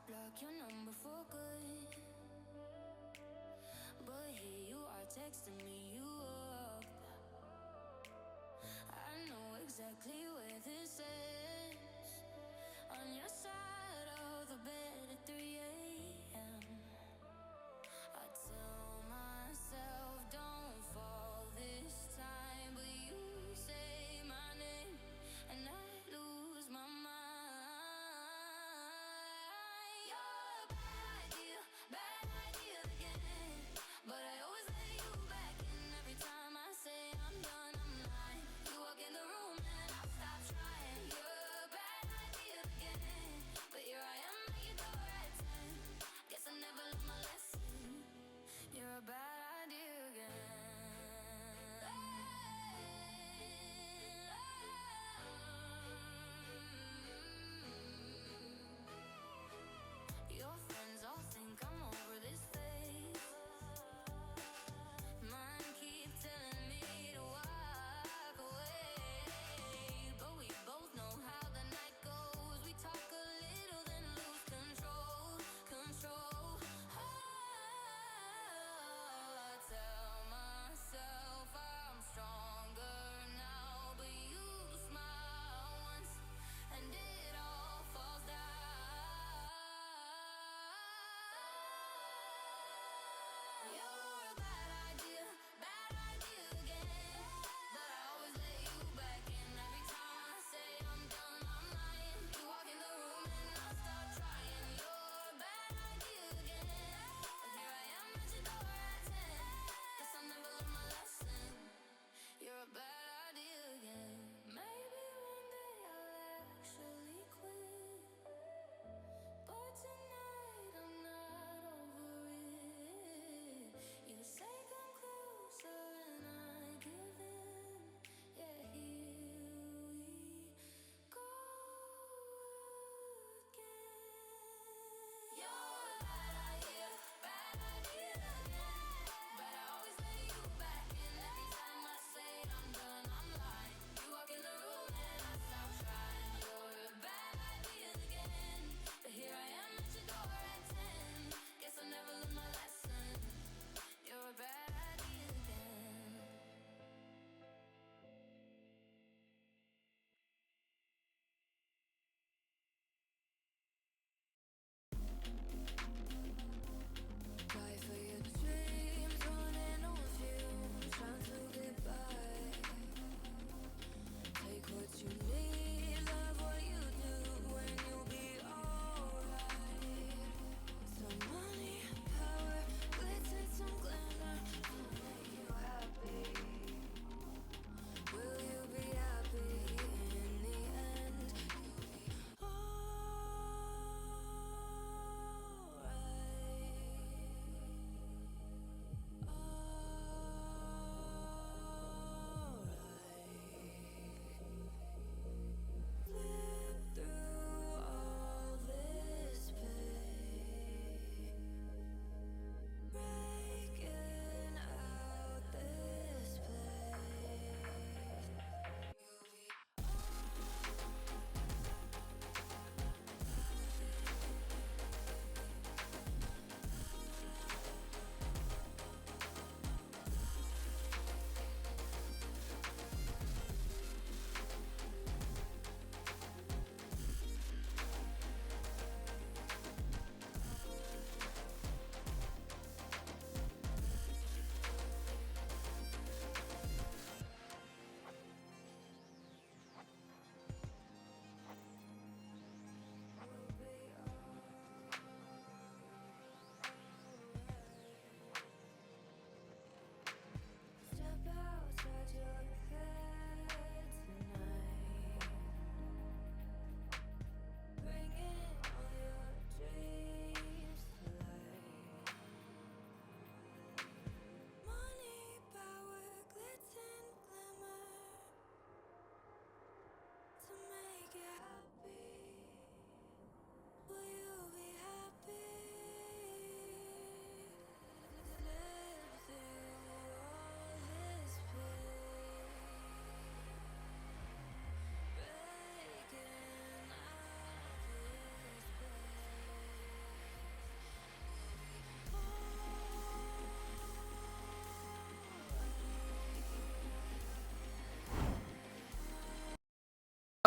block your number for good. But here you are texting me you up. I know exactly where this is. On your side of the bed at 3 a.m. I tell myself don't fall this time, but you say my name and I lose my mind. You're a bad idea again. But I always let you back in every time I say I'm done, I'm lying. You walk in the room and I stop trying. You're a bad idea again. But here I am at your door at 10. Guess I never learned my lesson. You're a bad idea again.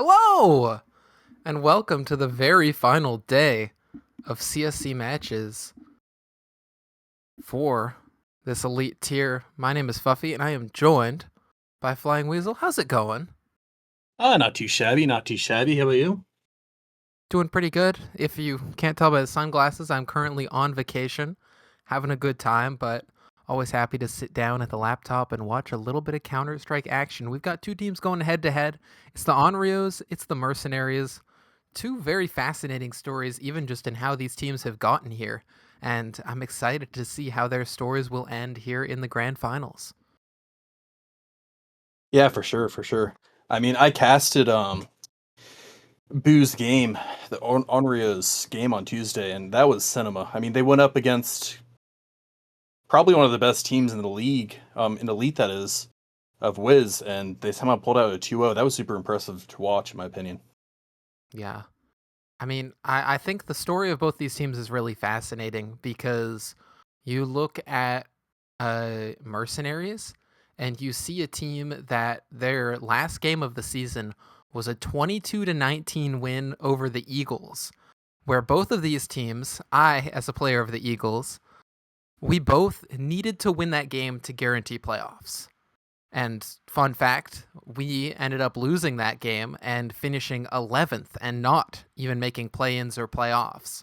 Hello, and welcome to the very final day of CSC matches for this elite tier. My name is Fuffy, and I am joined by Flying Weasel. How's it going? Not too shabby, not too shabby. How about you? Doing pretty good. If you can't tell by the sunglasses, I'm currently on vacation, having a good time, but always happy to sit down at the laptop and watch a little bit of Counter-Strike action. We've got two teams going head to head. It's the Onryos, it's the Mercenaries. Two very fascinating stories, even just in how these teams have gotten here. And I'm excited to see how their stories will end here in the grand finals. Yeah, for sure, for sure. I mean, I casted Boo's game, the Onryos game on Tuesday, and that was cinema. I mean, they went up against probably one of the best teams in the league, in Elite that is, of Wiz, and they somehow pulled out a 2-0. That was super impressive to watch, in my opinion. Yeah. I mean, I think the story of both these teams is really fascinating because you look at Mercenaries and you see a team that their last game of the season was a 22-19 win over the Eagles, where both of these teams, I, as a player of the Eagles, we both needed to win that game to guarantee playoffs. And fun fact, we ended up losing that game and finishing 11th and not even making play-ins or playoffs.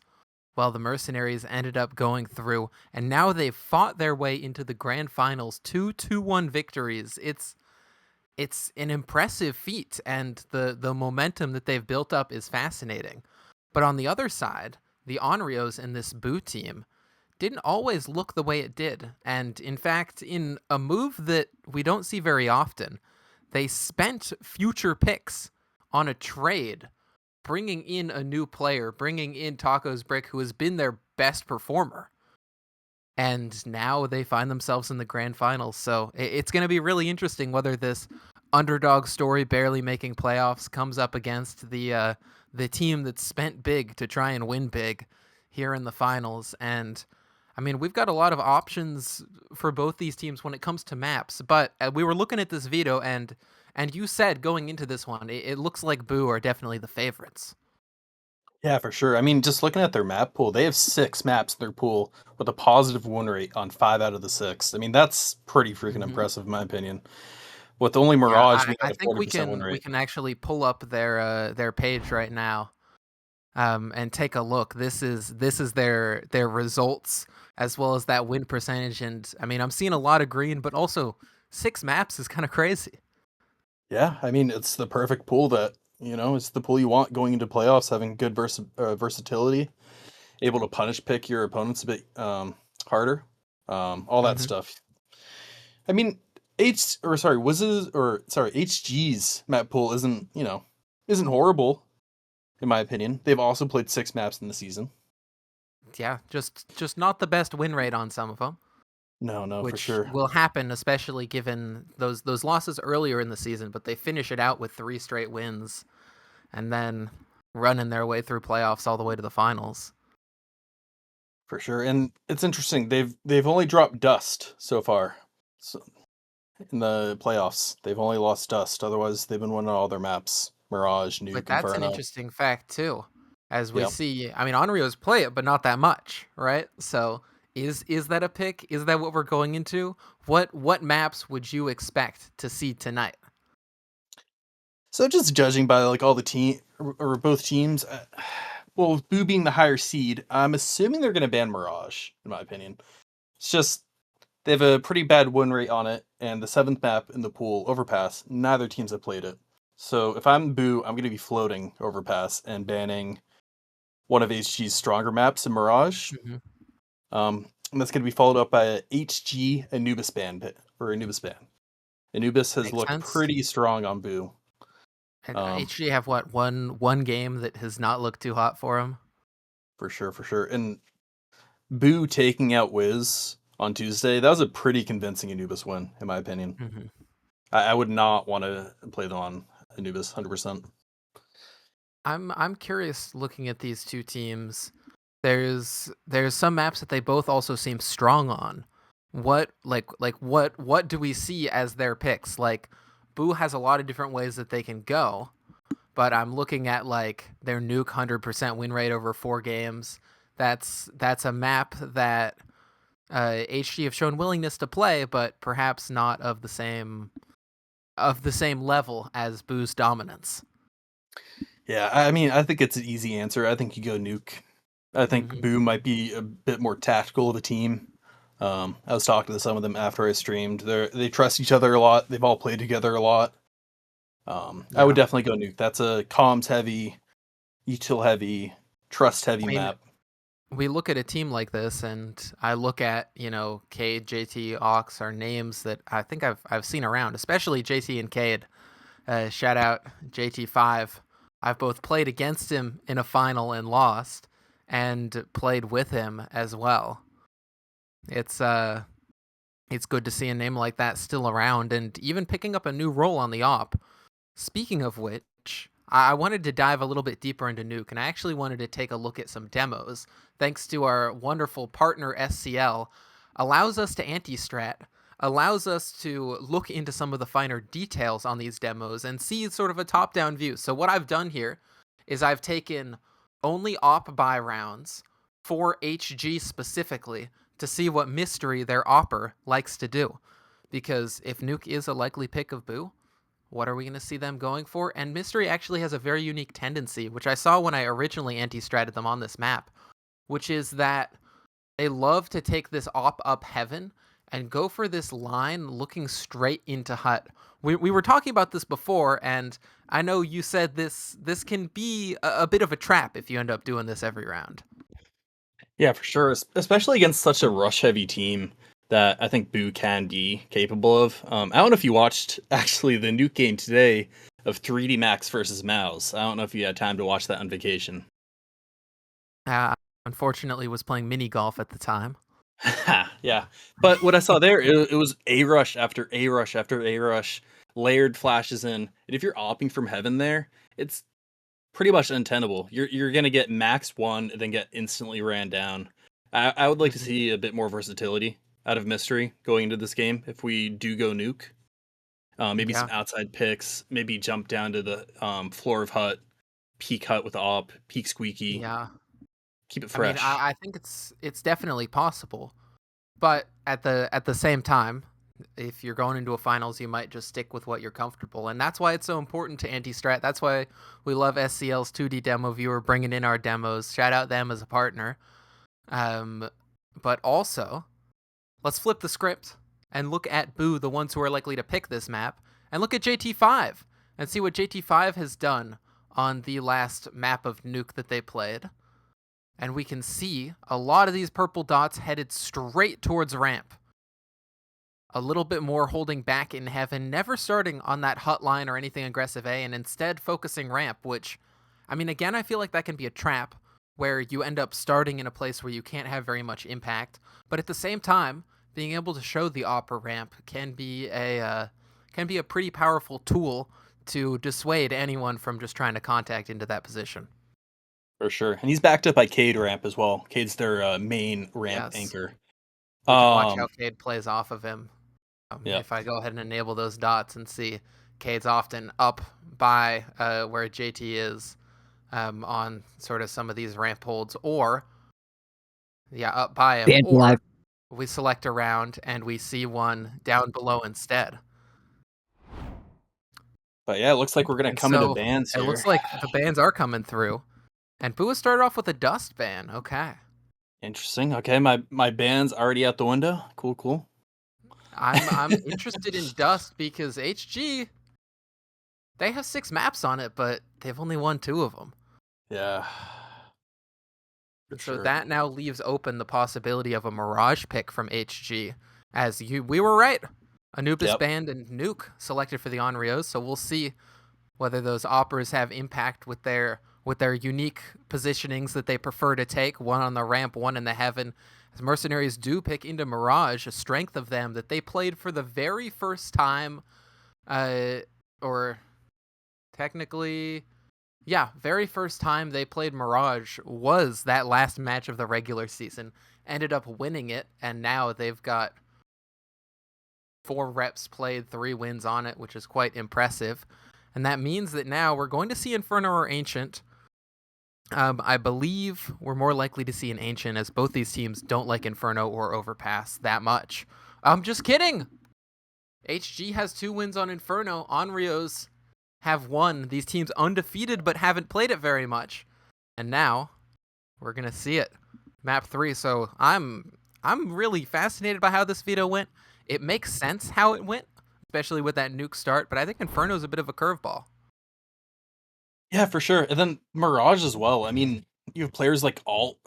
While the Mercenaries ended up going through, and now they've fought their way into the grand finals, 2-1 victories. It's an impressive feat, and the momentum that they've built up is fascinating. But on the other side, the Onryos and this Boo team didn't always look the way it did. And in fact, in a move that we don't see very often, they spent future picks on a trade, bringing in a new player, bringing in Tacos Brick, who has been their best performer. And now they find themselves in the grand finals. So it's going to be really interesting whether this underdog story, barely making playoffs, comes up against the team that spent big to try and win big here in the finals. And I mean, we've got a lot of options for both these teams when it comes to maps, but we were looking at this veto, and you said going into this one, it looks like Boo are definitely the favorites. Yeah, for sure. I mean, just looking at their map pool, they have 6 maps in their pool with a positive win rate on 5 out of the 6. I mean, that's pretty freaking Hmm. impressive, in my opinion. With only Yeah, Mirage I, being I at a think 40% win we rate. can actually pull up their page right now, and take a look. This is their results as well as that win percentage, and I mean, I'm seeing a lot of green, but also 6 maps is kind of crazy. Yeah, I mean, it's the perfect pool it's the pool you want going into playoffs, having good versatility, able to punish pick your opponents a bit harder, all that Hmm. stuff. I mean, HG's map pool isn't horrible in my opinion. They've also played 6 maps in the season. Yeah, just not the best win rate on some of them, No, no, for which sure, will happen, especially given those losses earlier in the season. But they finish it out with 3 straight wins, and then running their way through playoffs all the way to the finals. for sure. And it's interesting. They've only dropped Dust so far. So in the playoffs, they've only lost Dust. Otherwise, they've been winning all their maps: Mirage, But Nuke, that's an Inferno. interesting fact too, as we Yep. see. I mean, Onryo's play it, but not that much, right? So is that a pick? Is that what we're going into? What maps would you expect to see tonight? So just judging by like all the team or both teams, well, with Boo being the higher seed, I'm assuming they're going to ban Mirage. In my opinion, it's just they have a pretty bad win rate on it, and the 7th map in the pool, Overpass, neither teams have played it. So if I'm Boo, I'm going to be floating Overpass and banning one of HG's stronger maps in Mirage. Hmm. And that's going to be followed up by a HG Anubis ban or Anubis ban. Anubis has Makes looked sense. pretty strong on Boo. And Um, HG have what one game that has not looked too hot for him. for sure, for sure. And Boo taking out Wiz on Tuesday, that was a pretty convincing Anubis win, in my opinion. Hmm. I would not want to play them on Anubis 100%. I'm curious looking at these two teams. There's some maps that they both also seem strong on. What do we see as their picks? Like Boo has a lot of different ways that they can go, but I'm looking at like their nuke 100% win rate over 4 games. That's a map that HG have shown willingness to play, but perhaps not of the same level as Boo's dominance. Yeah, I mean, I think it's an easy answer. I think you go nuke. I think Mhm. Boo might be a bit more tactical of a team. I was talking to some of them after I streamed. They trust each other a lot. They've all played together a lot. I would Yeah. definitely go nuke. That's a comms heavy, util heavy, trust heavy I mean, map. we look at a team like this, and I look at, Cade, JT, Ox are names that I think I've seen around, especially JT and Cade. Shout out JT5. I've both played against him in a final and lost, and played with him as well. It's it's good to see a name like that still around, and even picking up a new role on the op. Speaking of which, I wanted to dive a little bit deeper into Nuke, and I actually wanted to take a look at some demos. Thanks to our wonderful partner SCL, allows us to anti-strat, allows us to look into some of the finer details on these demos and see sort of a top-down view. So what I've done here is I've taken only op buy rounds for HG specifically to see what mystery their opper likes to do. Because if Nuke is a likely pick of Boo, what are we going to see them going for? And Mystery actually has a very unique tendency, which I saw when I originally anti-stratted them on this map, which is that they love to take this op up heaven and go for this line looking straight into hut. We were talking about this before, and I know you said this can be a bit of a trap if you end up doing this every round. Yeah, for sure. Especially against such a rush heavy team that I think Boo can be capable of. I don't know if you watched actually the nuke game today of 3D Max versus Mouse. I don't know if you had time to watch that on vacation. Uh, Unfortunately, was playing mini golf at the time. Yeah, but what I saw there, it was a rush after a rush after a rush, layered flashes in, and if you're opping from heaven there, it's pretty much untenable. You're gonna get max one and then get instantly ran down. I would like to Mhm. see a bit more versatility out of Mystery going into this game if we do go nuke. Maybe some Yeah. outside picks, maybe jump down to the floor of hut, peek hut with op, peek squeaky, Yeah. keep it I mean, fresh. I think it's definitely possible. But at the same time, if you're going into a finals, you might just stick with what you're comfortable, and that's why it's so important to anti-strat. That's why we love SCL's 2D demo viewer bringing in our demos. Shout out them as a partner. Um, but also, let's flip the script and look at Boo, the ones who are likely to pick this map, and look at JT5 and see what JT5 has done on the last map of Nuke that they played. And we can see a lot of these purple dots headed straight towards ramp. A little bit more holding back in heaven, never starting on that hut line or anything aggressive A, and instead focusing ramp, which, I mean, again, I feel like that can be a trap where you end up starting in a place where you can't have very much impact, but at the same time, being able to show the opera ramp can be a pretty powerful tool to dissuade anyone from just trying to contact into that position. For sure. And he's backed up by Cade ramp as well. Cade's their main ramp Yes. anchor. We can watch how Um, Cade plays off of him. yeah. If I go ahead and enable those dots and see Cade's often up by where JT is on sort of some of these ramp holds, or yeah, up by him, Band or live. we select a round and we see one down below instead. But yeah, it looks like we're gonna And come into so bans it here. looks like the bans are coming through. And Bua started off with a dust ban. Okay. Interesting. Okay, my band's already out the window. Cool, cool. I'm interested in dust because HG, they have 6 maps on it, but they've only won 2 of them. Yeah, for And so sure. that now leaves open the possibility of a Mirage pick from HG. We were right. Anubis Yep. Band and Nuke selected for the Onryos, so we'll see whether those operas have impact with their unique positionings that they prefer to take, one on the ramp, one in the heaven. As Mercenaries do pick into Mirage, a strength of them that they played for the very first time, or technically, yeah, very first time they played Mirage was that last match of the regular season. Ended up winning it, and now they've got 4 reps played, 3 wins on it, which is quite impressive. And that means that now we're going to see Inferno or Ancient. I believe we're more likely to see an Ancient, as both these teams don't like Inferno or Overpass that much. I'm just kidding! HG has 2 wins on Inferno. Onryos have 1. These teams undefeated but haven't played it very much. And now we're going to see it. Map 3. So I'm really fascinated by how this veto went. It makes sense how it went, especially with that nuke start, but I think Inferno's a bit of a curveball. Yeah, for sure. And then Mirage as well. I mean, you have players like Alt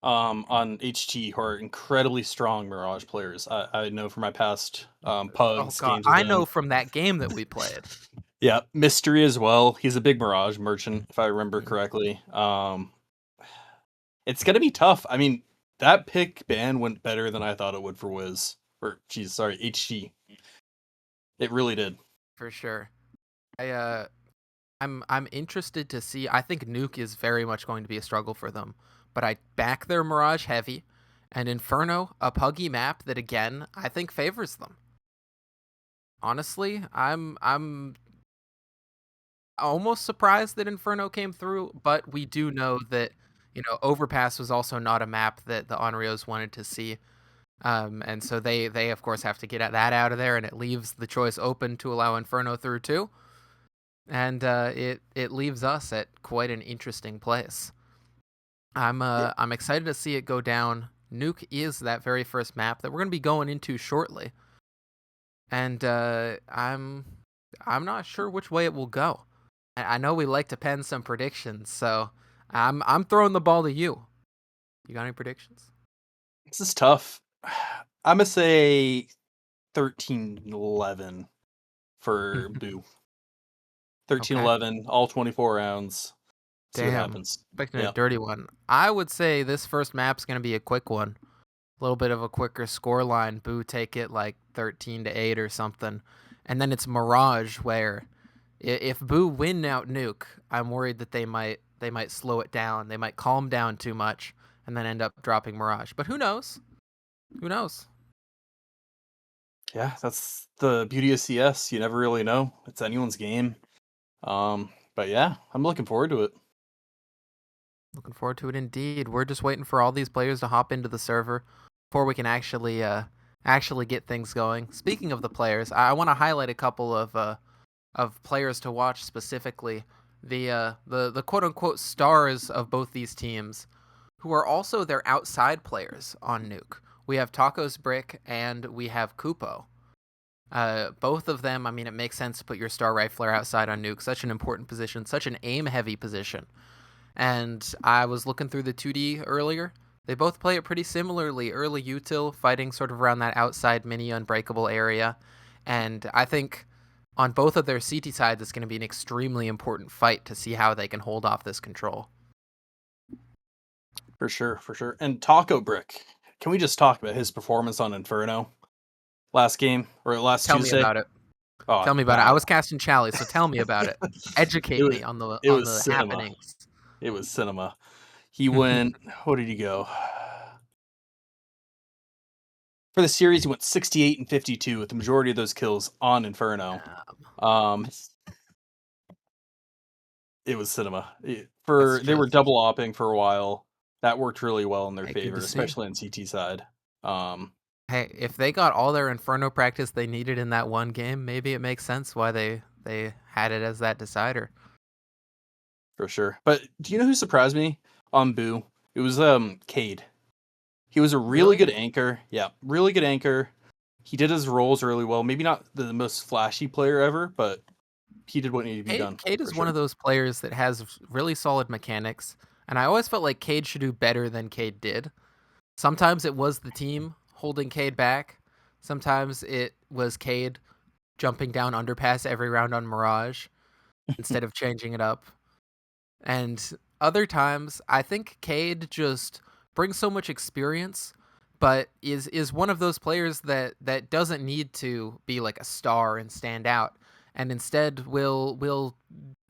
on HT who are incredibly strong Mirage players. I know from my past Oh Pugs god, games with I them. know from that game that we played. Yeah, Mystery as well. He's a big Mirage merchant, if I remember Mhm. correctly. It's gonna be tough. I mean, that pick ban went better than I thought it would for Wiz. Or geez, sorry, HG. It really did. For sure. I'm interested to see. I think Nuke is very much going to be a struggle for them, but I back their Mirage heavy, and Inferno, a puggy map that again I think favors them. Honestly, I'm almost surprised that Inferno came through, but we do know that Overpass was also not a map that the Onryos wanted to see. And so they of course have to get that out of there, and it leaves the choice open to allow Inferno through too. And it leaves us at quite an interesting place. I'm excited to see it go down. Nuke is that very first map that we're gonna be going into shortly, and I'm not sure which way it will go. I know we like to pen some predictions, so I'm throwing the ball to you. You got any predictions? This is tough. I'm gonna say 13-11 for Boo. 13 Okay. 11, all 24 rounds. See what Damn. happens. Expecting a Yeah. dirty one. I would say this first map's gonna be a quick one. A little bit of a quicker score line. Boo take it like 13-8 or something. And then it's Mirage where if Boo win out Nuke, I'm worried that they might slow it down. They might calm down too much and then end up dropping Mirage. But who knows? Who knows? Yeah, that's the beauty of CS. You never really know. It's anyone's game. But yeah, I'm looking forward to it. Looking forward to it indeed. We're just waiting for all these players to hop into the server before we can actually get things going. Speaking of the players, I want to highlight a couple of players to watch specifically. The quote unquote stars of both these teams, who are also their outside players on Nuke. We have Tacos Brick and we have Kupo. Both of them, I mean, it makes sense to put your star rifler outside on Nuke. Such an important position, such an aim heavy position. And I was looking through the 2D earlier. They both play it pretty similarly. Early util, fighting sort of around that outside mini unbreakable area. And I think on both of their CT sides, it's going to be an extremely important fight to see how they can hold off this control. For sure, for sure. And Taco Brick. Can we just talk about his performance on Inferno last game or last Tell me Tuesday? about it. Oh Tell me about it. I wow. was casting Chally, so tell me about it. It Educate was me on the it on was the cinema. happenings. It was cinema. He went what did he go? For the series, he went 68 and 52 with the majority of those kills on Inferno. Um, it was cinema. That's They were just double opping for a while. That worked really well in their hey, good favor, to see. especially on CT side. Um, Hey, if they got all their Inferno practice they needed in that one game, maybe it makes sense why they had it as that decider. for sure. But do you know who surprised me on Boo? It was Cade. He was a really Really? good anchor. Yeah, really good anchor. He did his roles really well. Maybe not the most flashy player ever, but he did what needed to be Cade done Cade for is one sure. of those players that has really solid mechanics, and I always felt like Cade should do better than Cade did. Sometimes it was the team holding Cade back. Sometimes it was Cade jumping down underpass every round on Mirage instead of changing it up. And other times, I think Cade just brings so much experience, but is one of those players that doesn't need to be like a star and stand out, and instead will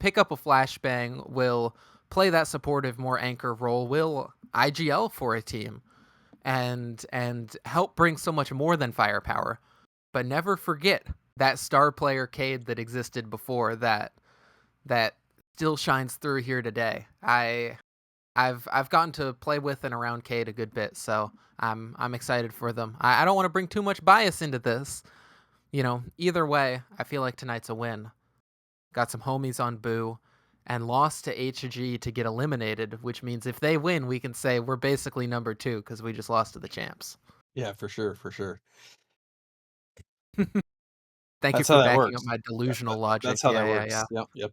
pick up a flashbang, will play that supportive, more anchor role, will IGL for a team, and help bring so much more than firepower. But never forget that star player Cade that existed before that. that still shines through here today. I've gotten to play with and around Cade a good bit, so I'm excited for them. I don't want to bring too much bias into this. Either way, I feel like tonight's a win. Got some homies on Boo, and lost to HG to get eliminated, which means if they win, we can say we're basically number 2 because we just lost to the champs. Yeah, for sure, for sure. Thank you That's how for that backing up works. my delusional logic. That's how that Yeah. works. Yep.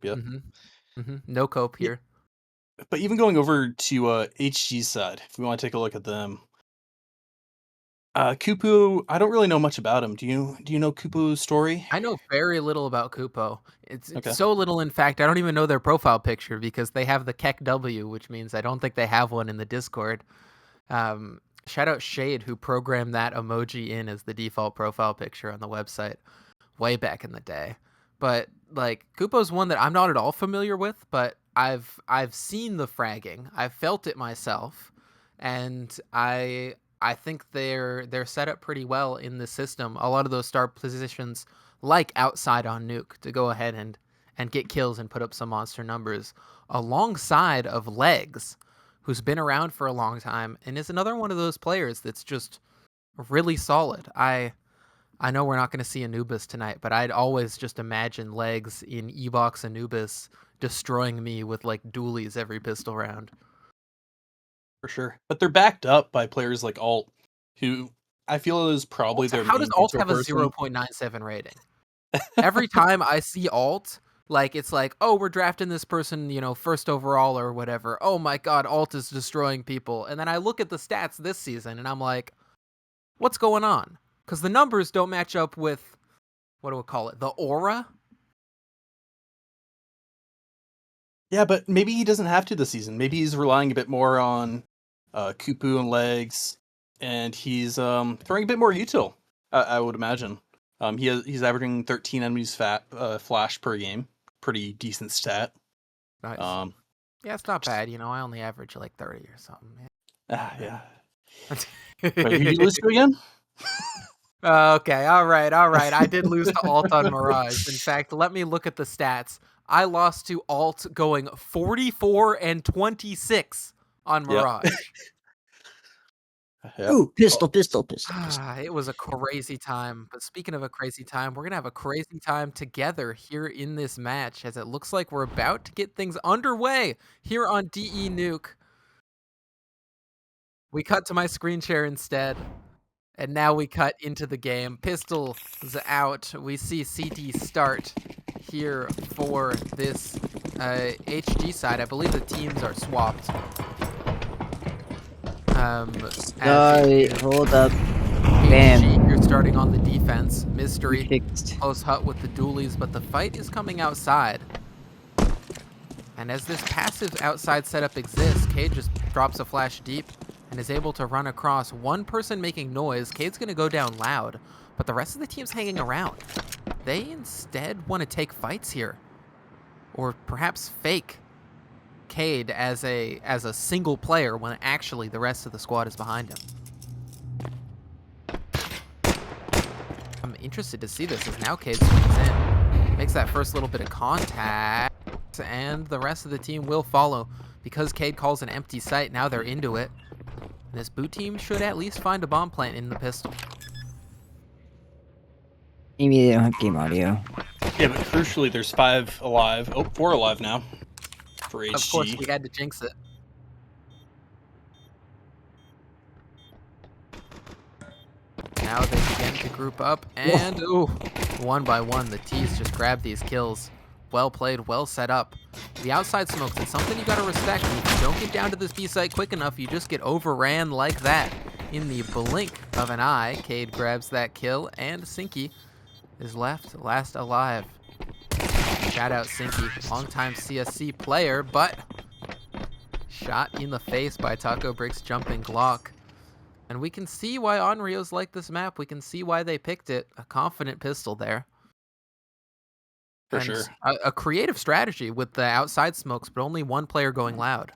No cope Yeah, here. but even going over to HG's side, if we want to take a look at them, Kupu, I don't really know much about him. Do you know Kupu's story? I know very little about Kupo. It's Okay. so little, in fact, I don't even know their profile picture because they have the Keck W, which means I don't think they have one in the Discord. Shout out Shade, who programmed that emoji in as the default profile picture on the website way back in the day. But like Kupo's one that I'm not at all familiar with, but I've seen the fragging. I've felt it myself, and I think they're set up pretty well in the system. A lot of those star positions, like outside on Nuke, to go ahead and get kills and put up some monster numbers, alongside of Legs, who's been around for a long time and is another one of those players that's just really solid. I know we're not going to see Anubis tonight, but I'd always just imagine Legs in Ebox Anubis destroying me with like dualies every pistol round. For sure. But they're backed up by players like Alt, who I feel is probably their How does main Alt go-to have a person. 0.97 rating? Every time I see Alt, like it's like, oh, we're drafting this person, first overall or whatever. Oh my god, Alt is destroying people. And then I look at the stats this season and I'm like, what's going on? Because the numbers don't match up with, what do we call it, the aura? Yeah, but maybe he doesn't have to this season. Maybe he's relying a bit more on Kupu and Legs, and he's throwing a bit more util. I would imagine. He's averaging 13 enemies flash per game. Pretty decent stat. Nice. Um, Yeah, it's not bad. I only average like 30 or something. yeah. Wait, who did you lose to again? Okay, all right. I did lose to Alt on Mirage. In fact, let me look at the stats. I lost to Alt going 44 and 26 on Mirage. Yep. Ooh, pistol. It was a crazy time. But speaking of a crazy time, we're going to have a crazy time together here in this match, as it looks like we're about to get things underway here on DE Nuke. We cut to my screen share instead. And now we cut into the game. Pistol is out. We see CT start here for this HG side. I believe the teams are swapped. Hold up. HG, Bam. you're starting on the defense. Mystery, Fixed. close hut with the dualies, but the fight is coming outside. And as this passive outside setup exists, Cade just drops a flash deep and is able to run across. One person making noise. Cade's going to go down loud, but the rest of the team's hanging around. They instead want to take fights here, or perhaps fake Cade as a single player when actually the rest of the squad is behind him. I'm interested to see this as now Cade swings in, makes that first little bit of contact, and the rest of the team will follow. Because Cade calls an empty site, now they're into it. This boot team should at least find a bomb plant in the pistol. Maybe they don't have game audio. Yeah, but crucially, there's 5 alive. Oh, 4 alive now for HG. Of course, we had to jinx it. Now they begin to group up, and ooh, one by one, the T's just grab these kills. Well played, well set up. The outside smokes, it's something you gotta respect. If you don't get down to this B site quick enough, you just get overran like that. In the blink of an eye, Cade grabs that kill, and Sinky is last alive. Shout out Sinky, longtime CSC player, but shot in the face by Taco Brick's jumping Glock. And we can see why Onryos like this map. We can see why they picked it. A confident pistol there. For and sure. A creative strategy with the outside smokes, but only one player going loud.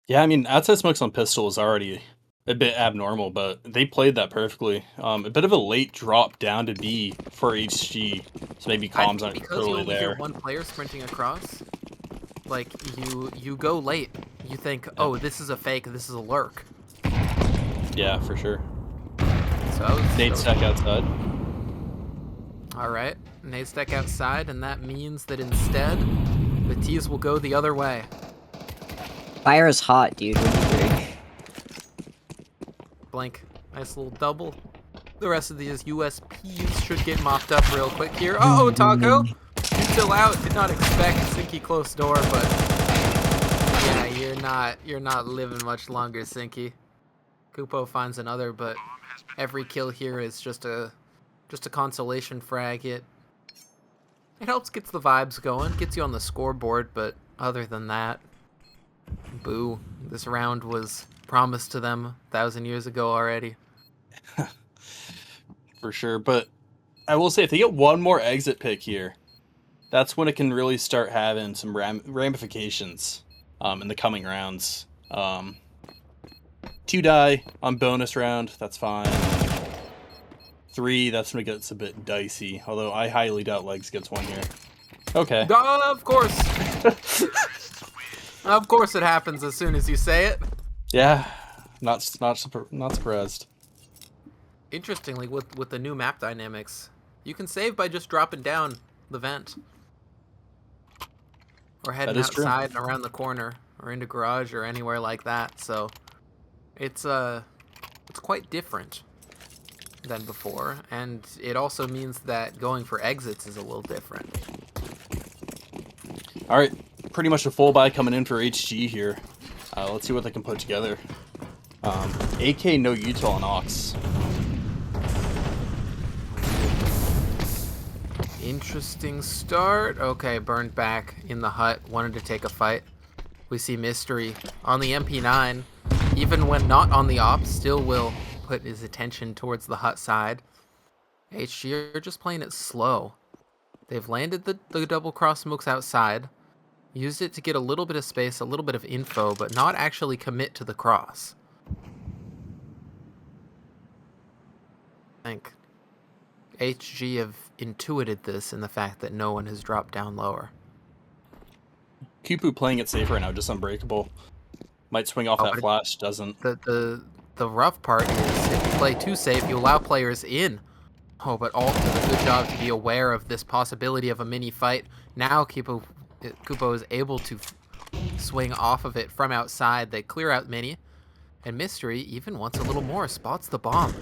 Yeah, I mean, outside smokes on pistol is already a bit abnormal, but they played that perfectly. A bit of a late drop down to B for HG, so maybe comms aren't Because you totally only hear there. one player sprinting across, like you go late. You think, Yeah. oh, this is a fake, this is a lurk. Yeah, for sure. So Nate stack outside. all right, nade stack outside, and that means that instead, the T's will go the other way. Fire is hot, dude. What do you think? Blink, nice little double. The rest of these USPs should get mopped up real quick here. Uh-oh, Taco! You still out. Did not expect Sinky close door, but yeah, you're not living much longer, Sinky. Kupo finds another, but every kill here is just a consolation frag. It helps gets the vibes going, gets you on the scoreboard, but other than that, boo. This round was promised to them 1,000 years ago already. For sure, but I will say if they get one more exit pick here, that's when it can really start having some ramifications in the coming rounds. 2 die on bonus round, that's fine. 3, that's when it gets a bit dicey, although I highly doubt Legs gets one here. Okay. Of course. Of course it happens as soon as you say it. Yeah, not surprised. Interestingly, with the new map dynamics, you can save by just dropping down the vent. Or heading outside and around the corner, or into garage, or anywhere like that. So it's quite different than before, and it also means that going for exits is a little different. All right, pretty much a full buy coming in for HG here. Let's see what they can put together. AK no util on Ox. Interesting start. Okay, burned back in the hut, wanted to take a fight. We see Mystery on the MP9, even when not on the op, still will put his attention towards the hut side. HG are just playing it slow. They've landed the double cross smokes outside, used it to get a little bit of space, a little bit of info, but not actually commit to the cross. I think HG have intuited this in the fact that no one has dropped down lower. Kupu playing it safe right now, just unbreakable. Might swing off that flash, doesn't. The rough part is if you play too safe, you allow players in. Oh, but Alt does a good job to be aware of this possibility of a mini fight. Now Kupo is able to swing off of it from outside. They clear out mini, and Mystery even wants a little more. Spots the bomb.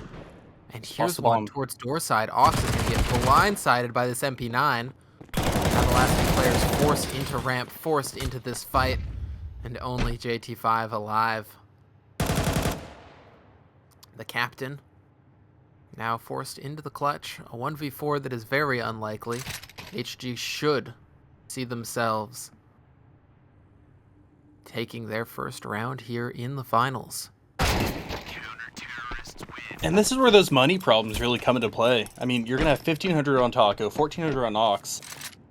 And here's one towards door side. Ox is going to get blindsided by this MP9. Now the last two players forced into ramp, forced into this fight, and only JT5 alive. The captain now forced into the clutch. A 1v4 that is very unlikely. HG should see themselves taking their first round here in the finals. And this is where those money problems really come into play. I mean, you're going to have 1,500 on Taco, 1,400 on Ox,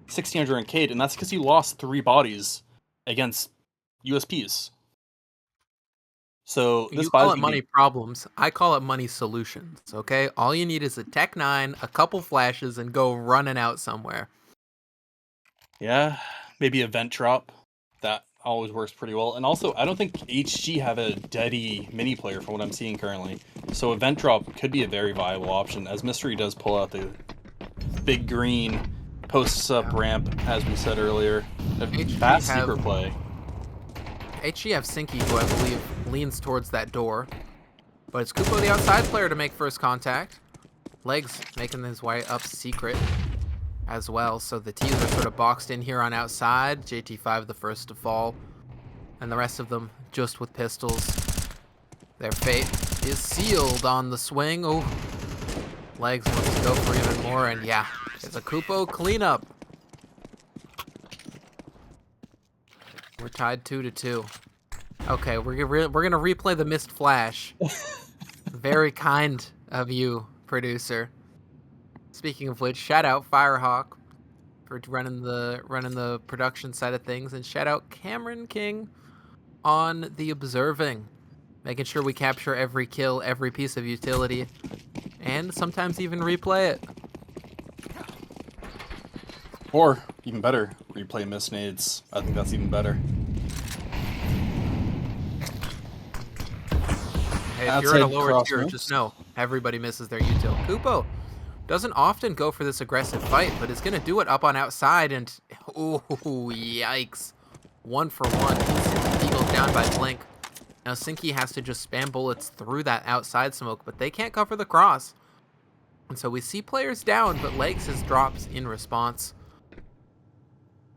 1,600 on Cade, and that's because you lost 3 bodies against USPs. So this you call it money problems. I call it money solutions, okay? All you need is a Tech 9, a couple flashes, and go running out somewhere. Yeah, maybe a vent drop. That always works pretty well. And also, I don't think HG have a deady mini player from what I'm seeing currently. So a vent drop could be a very viable option, as Mystery does pull out the big green, posts up ramp, as we said earlier. A fast secret play. HG have Sinky, who I believe leans towards that door. But it's Kupo, the outside player, to make first contact. Legs making his way up secret as well. So the T's are sort of boxed in here on outside. JT5 the first to fall. And the rest of them just with pistols. Their fate is sealed on the swing. Oh, Legs wants to go for even more. And yeah, it's a Kupo cleanup. We're tied 2-2. Okay, we're gonna replay the missed flash. Very kind of you, producer. Speaking of which, shout out Firehawk for running the production side of things, and shout out Cameron King on the observing. making sure we capture every kill, every piece of utility, and sometimes even replay it. Or, even better, replay miss nades. I think that's even better. Hey, if you're at a Outside lower cross tier, moves. just know everybody misses their util. Kupo doesn't often go for this aggressive fight, but is going to do it up on outside, and ooh, yikes. 1 for 1. Eagles down by Blink. Now Sinky has to just spam bullets through that outside smoke, but they can't cover the cross. And so we see players down, but Legs has drops in response.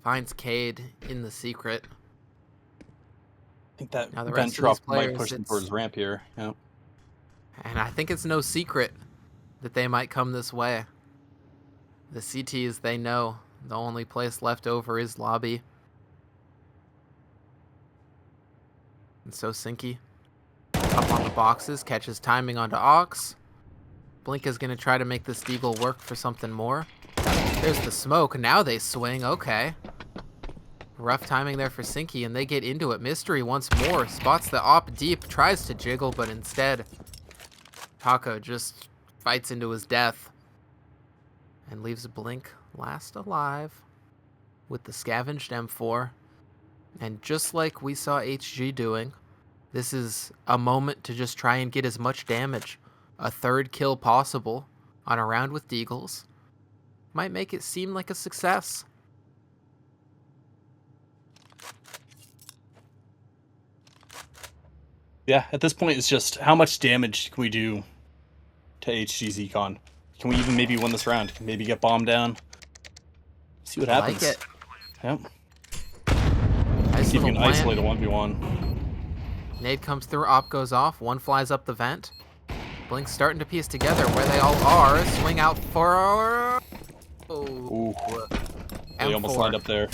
Finds Cade in the secret. I think that Now the vent rest of these drop might players, push them it's- towards ramp here. Yeah. And I think it's no secret that they might come this way. The CTs, they know the only place left over is lobby. And so Sinky up on the boxes, catches timing onto Ox. Blink is going to try to make this Deagle work for something more. There's the smoke. Now they swing. Okay. Rough timing there for Sinky, and they get into it. Mystery once more spots the op deep, tries to jiggle, but instead Taco just fights into his death and leaves Blink last alive with the scavenged M4. And just like we saw HG doing, this is a moment to just try and get as much damage, a 3rd kill possible on a round with Deagles. Might make it seem like a success. Yeah, at this point, it's just how much damage can we do to HG's Econ? Can we even maybe win this round? Maybe get bombed down? See what happens. Like it. Yep. Nice See if you little can plant. isolate a 1v1. Nade comes through, op goes off, one flies up the vent. Blink's starting to piece together where they all are. Swing out for... Ooh. They M4. almost lined up there.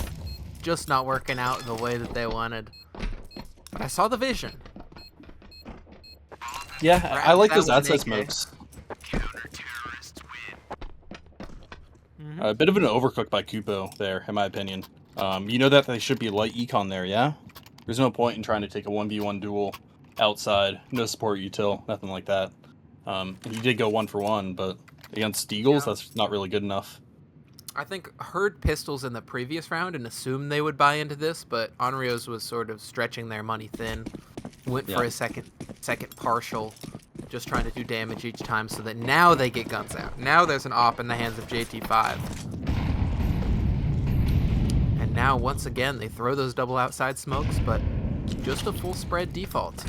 Just not working out the way that they wanted. But I saw the vision. Yeah, I like those That was an outside AK. smokes. A bit of an overcook by Kupo there, in my opinion. You know that they should be light econ there, yeah? There's no point in trying to take a 1v1 duel outside. No support util, nothing like that. And he did go 1 for 1, but against Deagles, that's not really good enough. I think heard pistols in the previous round and assumed they would buy into this, but Onryos was sort of stretching their money thin. Went for Yeah. a second partial, just trying to do damage each time so that now they get guns out. Now there's an op in the hands of JT5. And now, once again, they throw those double outside smokes, but just a full spread default.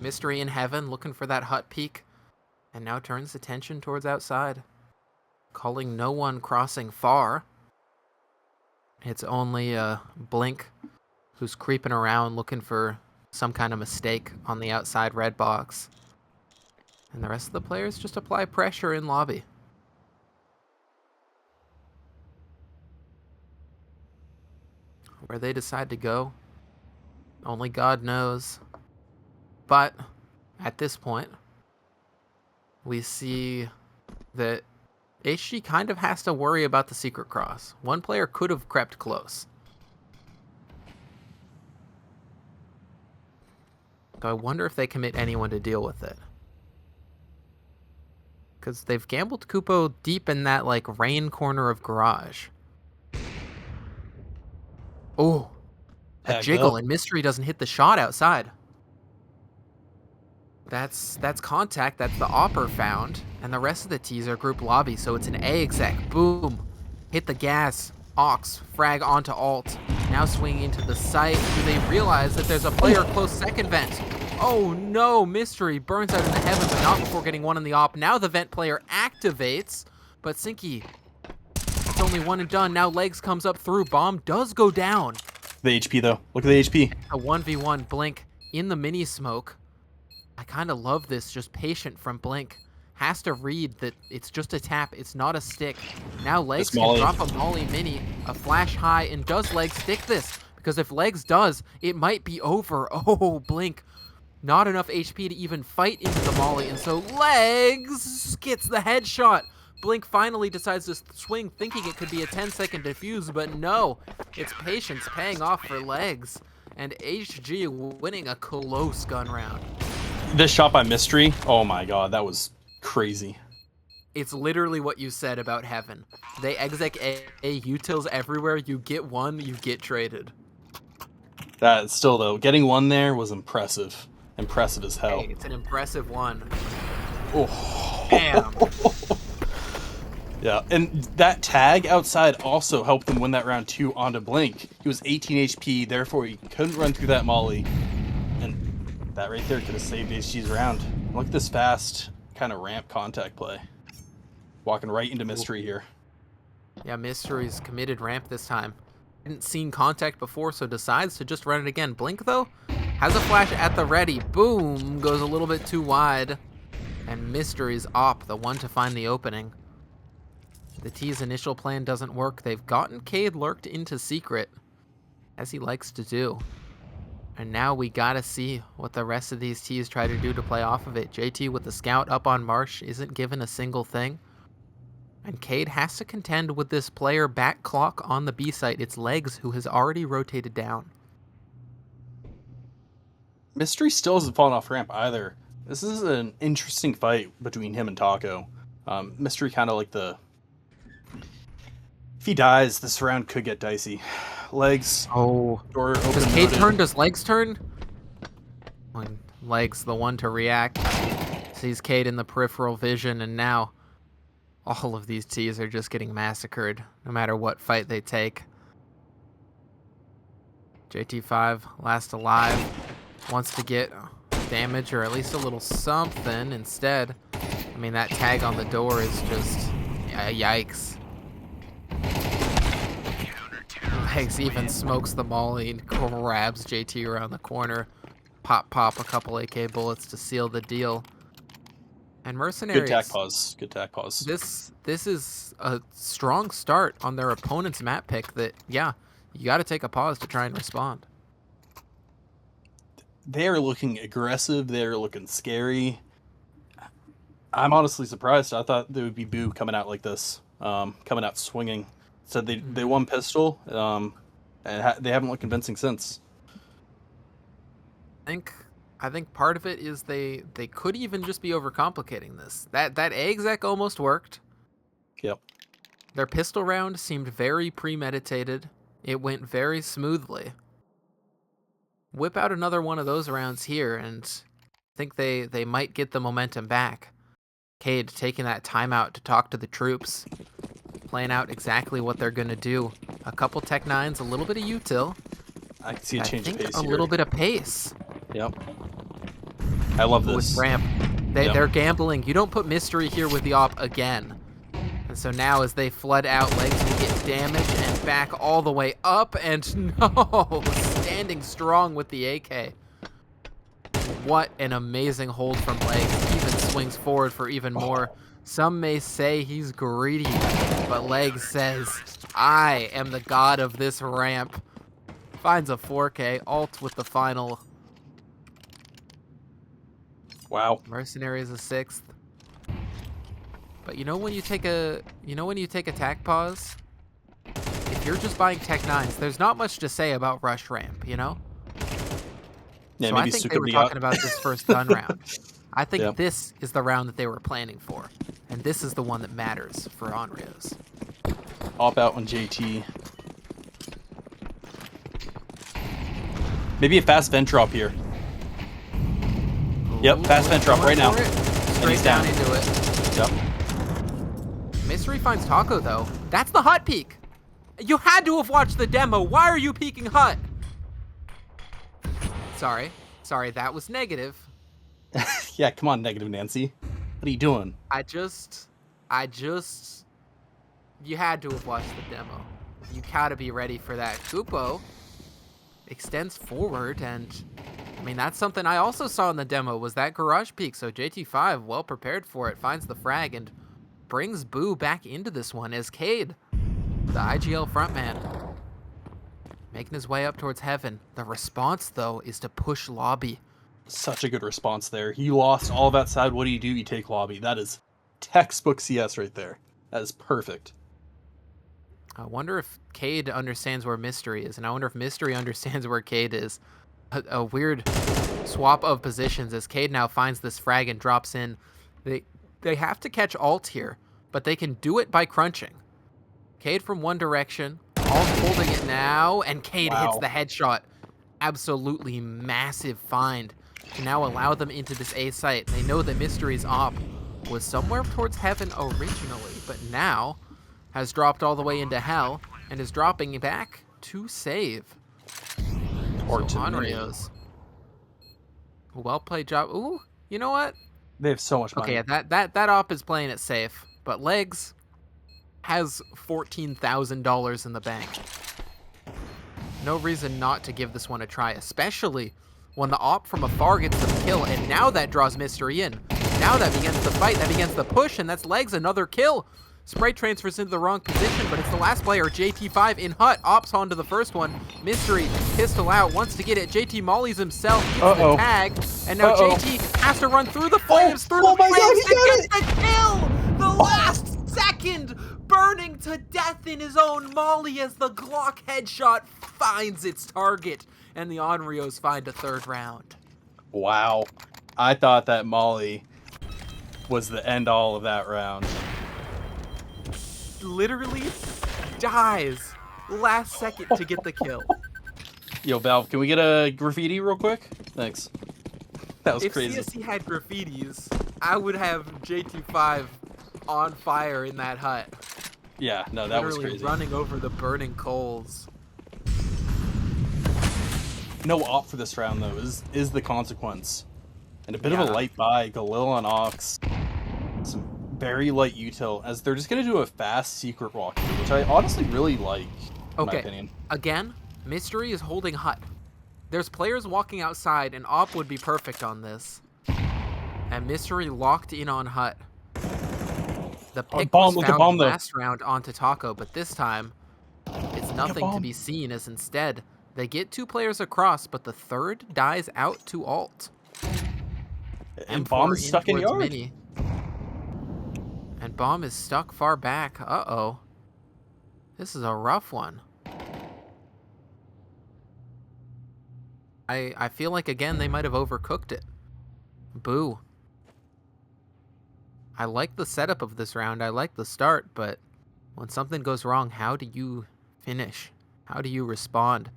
Mystery in heaven, looking for that hut peek, and now turns attention towards outside. Calling no one crossing far. It's only Blink who's creeping around looking for some kind of mistake on the outside red box. And the rest of the players just apply pressure in lobby. Where they decide to go, only God knows. But at this point, we see that HG kind of has to worry about the secret cross. One player could have crept close. So I wonder if they commit anyone to deal with it. Because they've gambled Kupo deep in that, like, rain corner of garage. Oh, a Tagged jiggle, up. and Mystery doesn't hit the shot outside. That's contact. That's the Opper found. And the rest of the T's are group lobby, so it's an A exec. Boom. Hit the gas. Ox. Frag onto alt. Now swinging into the site. Do they realize that there's a player close second vent? Oh no, Mystery burns out in the heaven, but not before getting one in the op. Now the vent player activates, but Sinky, it's only one and done. Now Legs comes up through. Bomb does go down. The HP, though. Look at the HP. A 1v1 Blink in the mini smoke. I kind of love this, just patient from Blink. Has to read that it's just a tap, it's not a stick. Now Legs can Molly. drop a Molly mini, a flash high, and does Legs stick this? Because if Legs does, it might be over. Oh, Blink. Not enough HP to even fight into the Molly, and so Legs gets the headshot. Blink finally decides to swing, thinking it could be a 10-second defuse, but no. It's patience paying off for Legs. and HG winning a close gun round. This shot by Mystery, oh my god, that was crazy. It's literally what you said about Heaven. They exec A utils everywhere. You get one, you get traded. That still though, getting one there was impressive. Impressive as hell. Hey, it's an impressive one. Oh. Damn. Yeah, and that tag outside also helped them win that round 2 onto Blink. He was 18 HP, therefore he couldn't run through that molly. And that right there could have saved HG's round. Look at this fast kind of ramp contact play. Walking right into Mystery here. Yeah, Mystery's committed ramp this time. Hadn't seen contact before, so decides to just run it again. Blink, though, has a flash at the ready. Boom! Goes a little bit too wide. And Mystery's op, the one to find the opening. The T's initial plan doesn't work. They've gotten Cade lurked into secret, as he likes to do. And now we gotta see what the rest of these T's try to do to play off of it. JT with the scout up on Marsh isn't given a single thing. And Cade has to contend with this player back clock on the B site. It's Legs who has already rotated down. Mystery still hasn't fallen off ramp either. This is an interesting fight between him and Taco. Mystery kind of like the... If he dies, this round could get dicey. Legs. Oh. Door open. Does Cade turn? Does Legs turn? When Legs, the one to react, sees Cade in the peripheral vision, and now all of these T's are just getting massacred, no matter what fight they take. JT5, last alive, wants to get damage or at least a little something instead. I mean, that tag on the door is just, yikes. Legs even smokes the molly and grabs JT around the corner. Pop, a couple AK bullets to seal the deal. And Mercenaries. Good tack pause. Good tack pause. This is a strong start on their opponent's map pick that, yeah, you got to take a pause to try and respond. They're looking aggressive. They're looking scary. I'm honestly surprised. I thought there would be Boo coming out like this, coming out swinging. Said they won pistol, and they haven't looked convincing since. I think part of it is they could even just be overcomplicating this. That A exec almost worked. Yep. Their pistol round seemed very premeditated. It went very smoothly. Whip out another one of those rounds here, and I think they might get the momentum back. Cade taking that timeout to talk to the troops, playing out exactly what they're going to do. A couple Tech 9s, a little bit of util. I can see a change of pace a here. little bit of pace. Yep. I love this. With ramp. They're gambling. You don't put Mystery here with the op again. And so now as they flood out, Legs will get damage and back all the way up. And no, standing strong with the AK. What an amazing hold from Legs. Even swings forward for even more. Some may say he's greedy, but Legs says, I am the god of this ramp. Finds a 4K, ult with the final. Wow. Mercenaries a 6th. But you know when you take a attack pause? If you're just buying Tech 9s, there's not much to say about rush ramp, you know? Yeah, so maybe I think they were talking about this first gun round. I think this is the round that they were planning for. And this is the one that matters for Onryos. Op out on JT. Maybe a fast vent drop here. Yep, fast vent drop right now. Straight down into it. Yep. Mystery finds Taco, though. That's the hut peek. You had to have watched the demo. Why are you peeking hut? Sorry, that was negative. Yeah, come on, negative Nancy. What are you doing? I just, you had to have watched the demo. You gotta be ready for that. Kupo extends forward, and I mean, that's something I also saw in the demo, was that garage peek. So JT5, well prepared for it, finds the frag and brings Boo back into this one as Cade, the IGL frontman, making his way up towards Heaven. The response, though, is to push lobby. Such a good response there. You lost all of that side. What do? You take lobby. That is textbook CS right there. That is perfect. I wonder if Cade understands where Mystery is, and I wonder if Mystery understands where Cade is. A weird swap of positions as Cade now finds this frag and drops in. They have to catch Alt here, but they can do it by crunching. Cade from one direction, Alt holding it now, and Cade hits the headshot. Absolutely massive find to now allow them into this A site. They know that Mystery's op was somewhere towards heaven originally, but now has dropped all the way into hell and is dropping back to save. Or So to Onryos. Well played job. Ooh, you know what? They have so much money. Okay, that op is playing it safe, but Legs has $14,000 in the bank. No reason not to give this one a try, especially when the op from afar gets the kill, and now that draws Mystery in. Now that begins the fight, that begins the push, and that's Legs, another kill. Sprite transfers into the wrong position, but it's the last player, JT5 in hut, ops onto the first one. Mystery, pistol out, wants to get it. JT mollies himself, gets the tag, and now JT has to run through the flames, to get the kill! The last second, burning to death in his own molly as the Glock headshot finds its target, and the Onryos find a third round. Wow. I thought that molly was the end all of that round. Literally dies last second to get the kill. Yo, Valve, can we get a graffiti real quick? Thanks. That was crazy. If CSC had graffitis, I would have JT5 on fire in that hut. Yeah, no, that was Literally crazy. running over the burning coals. No op for this round, though, is the consequence. And a bit of a light buy, Galil on Ox. Some very light util, as they're just going to do a fast secret walk, which I honestly really like, in my opinion. Again, Mystery is holding hut. There's players walking outside, and op would be perfect on this. And Mystery locked in on hut. The pick was found last round onto Taco, but this time, it's nothing to be seen, as instead, they get two players across, but the third dies out to Alt. And Bomb is stuck in yard. Mini. And Bomb is stuck far back. Uh-oh. This is a rough one. I feel like, again, they might have overcooked it. Boo. I like the setup of this round. I like the start, but when something goes wrong, how do you finish? How do you respond?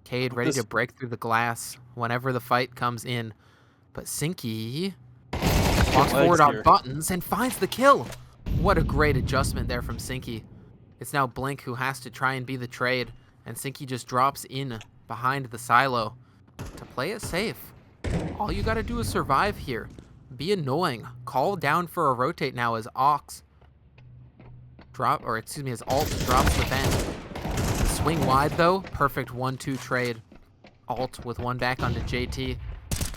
Cade ready to break through the glass whenever the fight comes in. But Sinky walks forward on buttons and finds the kill. What a great adjustment there from Sinky. It's now Blink who has to try and be the trade, and Sinky just drops in behind the silo to play it safe. All you gotta do is survive here. Be annoying. Call down for a rotate now as Ox as Alt drops the vent. The swing wide though, perfect 1-2 trade. Alt with one back onto JT.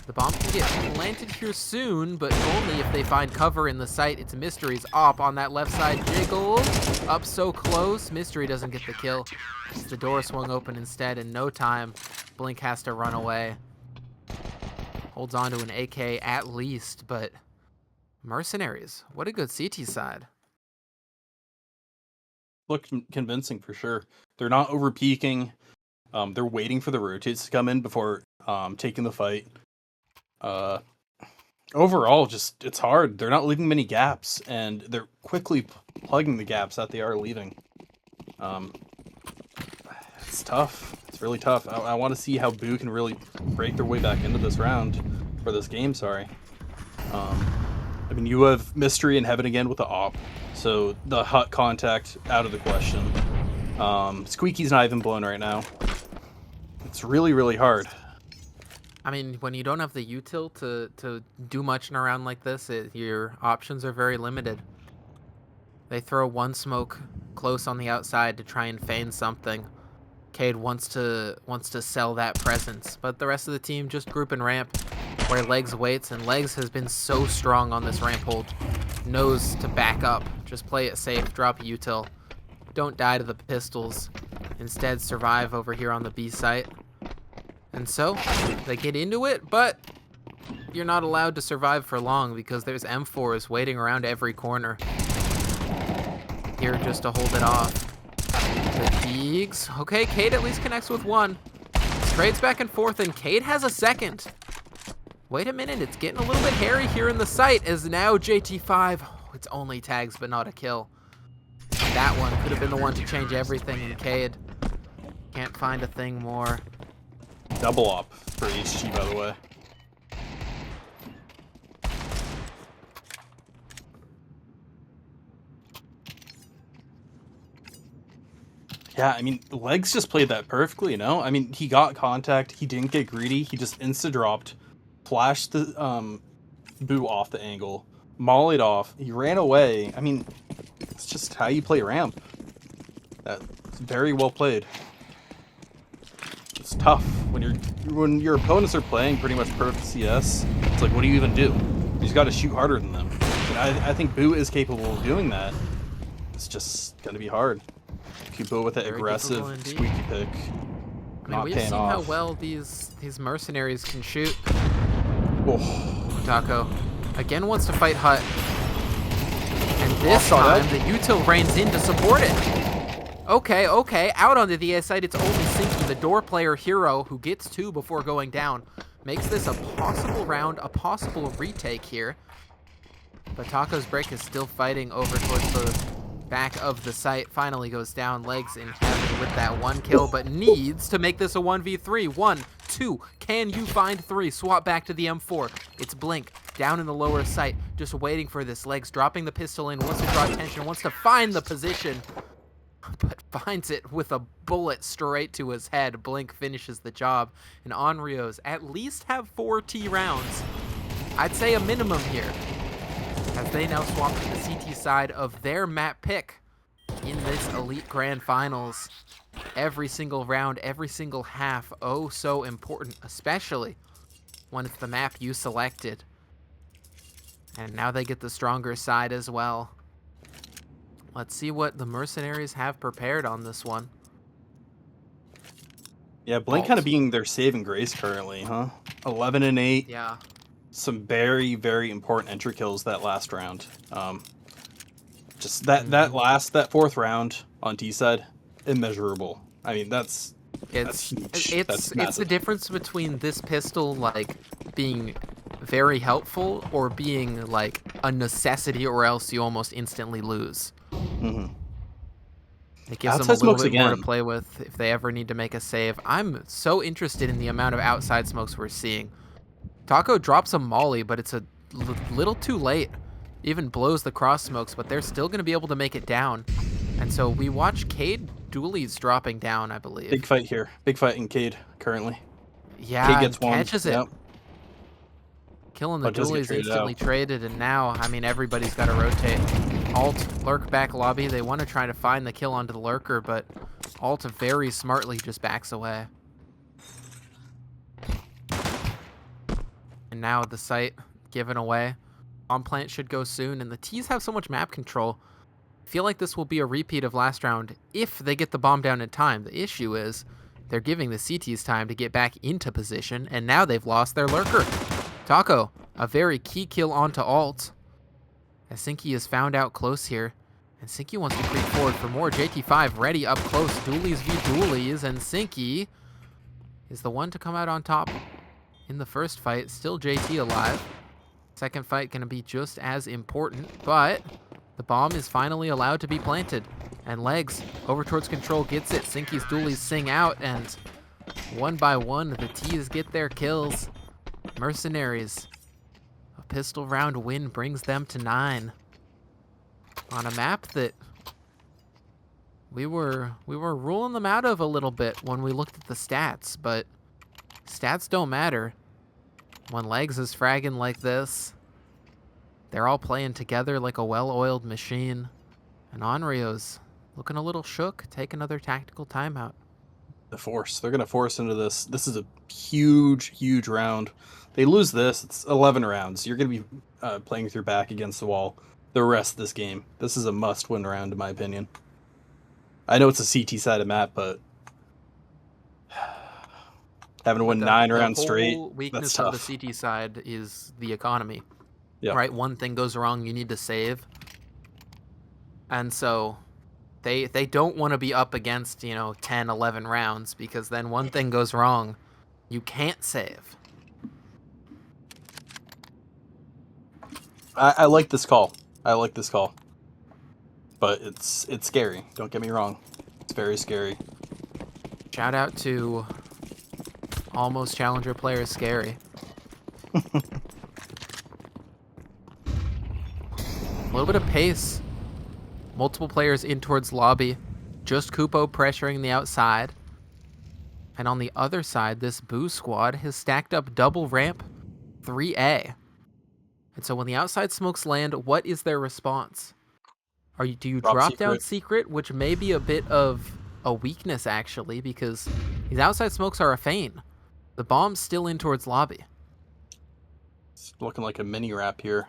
The bomb can get planted here soon, but only if they find cover in the site. It's Mystery's op on that left side. Jiggle up so close. Mystery doesn't get the kill. The door swung open instead in no time. Blink has to run away. Holds on to an AK at least, but Mercenaries, what a good CT side. Looked convincing for sure. They're not over peaking. They're waiting for the rotates to come in before taking the fight. Overall, just it's hard. They're not leaving many gaps, and they're quickly plugging the gaps that they are leaving. It's tough. It's really tough. I want to see how Boo can really break their way back into this round, or this game, sorry. I mean, you have Mystery in heaven again with the op, so the hut contact out of the question. Squeaky's not even blown right now. It's really, really hard. I mean, when you don't have the util to do much in a round like this, your options are very limited. They throw one smoke close on the outside to try and feign something. Cade wants to sell that presence, but the rest of the team just group and ramp where Legs waits, and Legs has been so strong on this ramp hold. Knows to back up, just play it safe, drop a util. Don't die to the pistols. Instead, survive over here on the B site. And so, they get into it, but you're not allowed to survive for long because there's M4s waiting around every corner. Here just to hold it off. Eags. Okay, Cade at least connects with one. Trades back and forth, and Cade has a second. Wait a minute, it's getting a little bit hairy here in the site, as now JT5, it's only tags but not a kill. That one could have been the one to change everything, and Cade can't find a thing more. Double op for HG, by the way. Yeah, I mean, Legs just played that perfectly, you know? I mean, he got contact, he didn't get greedy, he just insta-dropped, flashed the Boo off the angle, mollied off, he ran away. I mean, it's just how you play ramp. That's very well played. It's tough when your opponents are playing pretty much perfect CS. It's like, what do you even do? You just got to shoot harder than them. And I think Boo is capable of doing that. It's just gonna be hard. Boo with that Very aggressive capable squeaky pick. I mean, we've seen how well these mercenaries can shoot. Oh. Taco again wants to fight Hut, and this time the util reigns in to support it. Okay, out onto the A side, it's only Sinky, the door player hero, who gets two before going down. Makes this a possible round, a possible retake here. But Taco's break is still fighting over towards the back of the site. Finally goes down. Legs in heaven with that one kill, but needs to make this a 1v3. 1, 2, can you find 3? Swap back to the M4. It's Blink down in the lower site, just waiting for this. Legs dropping the pistol in, wants to draw attention, wants to find the position, but finds it with a bullet straight to his head. Blink finishes the job, and Onryos at least have 4 T rounds. I'd say a minimum here, as they now swap to the CT side of their map pick in this Elite Grand Finals. Every single round, every single half, oh so important, especially when it's the map you selected. And now they get the stronger side as well. Let's see what the Mercenaries have prepared on this one. Yeah, Blink kind of being their saving grace currently, huh? 11 and 8. Yeah. Some very, very important entry kills that last round. Just that fourth round on T side, immeasurable. I mean, that's huge. It's the difference between this pistol like being very helpful or being like a necessity, or else you almost instantly lose. Mm-hmm. It gives them a little bit more to play with if they ever need to make a save. I'm so interested in the amount of outside smokes we're seeing. Taco drops a molly, but it's a little too late. Even blows the cross smokes, but they're still going to be able to make it down. And so we watch Cade dualies dropping down, I believe. Big fight here. Big fight in Cade currently. Yeah, Cade gets catches it. Yep. Killing the dualies instantly traded, and now, I mean, everybody's got to rotate. Alt, lurk back lobby. They want to try to find the kill onto the lurker, but Alt very smartly just backs away. And now the site given away. Bomb plant should go soon, and the T's have so much map control. I feel like this will be a repeat of last round if they get the bomb down in time. The issue is they're giving the CTs time to get back into position, and now they've lost their lurker. Taco, a very key kill onto Alt, as Sinky is found out close here, and Sinky wants to creep forward for more. JT5 ready up close, dualies v dualies, and Sinky is the one to come out on top in the first fight. Still JT alive. Second fight going to be just as important, but the bomb is finally allowed to be planted, and Legs over towards control gets it. Sinky's dualies sing out, and one by one the T's get their kills. Mercenaries, a pistol round win brings them to 9 on a map that we were ruling them out of a little bit when we looked at the stats, but stats don't matter when Legs is fragging like this. They're all playing together like a well-oiled machine, and Onryos looking a little shook. Take another tactical timeout. They're gonna force into this. This is a huge round. They lose this, it's 11 rounds. You're gonna be playing with your back against the wall the rest of this game. This is a must-win round, in my opinion. I know it's a CT side of map, but having to win 9 rounds straight, the weakness that's tough. of the CT side is the economy. Yeah. Right, one thing goes wrong, you need to save. And so They don't want to be up against, 10, 11 rounds, because then one thing goes wrong. You can't save. I like this call. But it's scary. Don't get me wrong. It's very scary. Shout out to almost Challenger player Scary. A little bit of pace. Multiple players in towards lobby. Just Kupo pressuring the outside. And on the other side, this Boo squad has stacked up double ramp 3A. And so when the outside smokes land, what is their response? Do you drop down secret, which may be a bit of a weakness actually, because these outside smokes are a feint. The bomb's still in towards lobby. It's looking like a mini wrap here.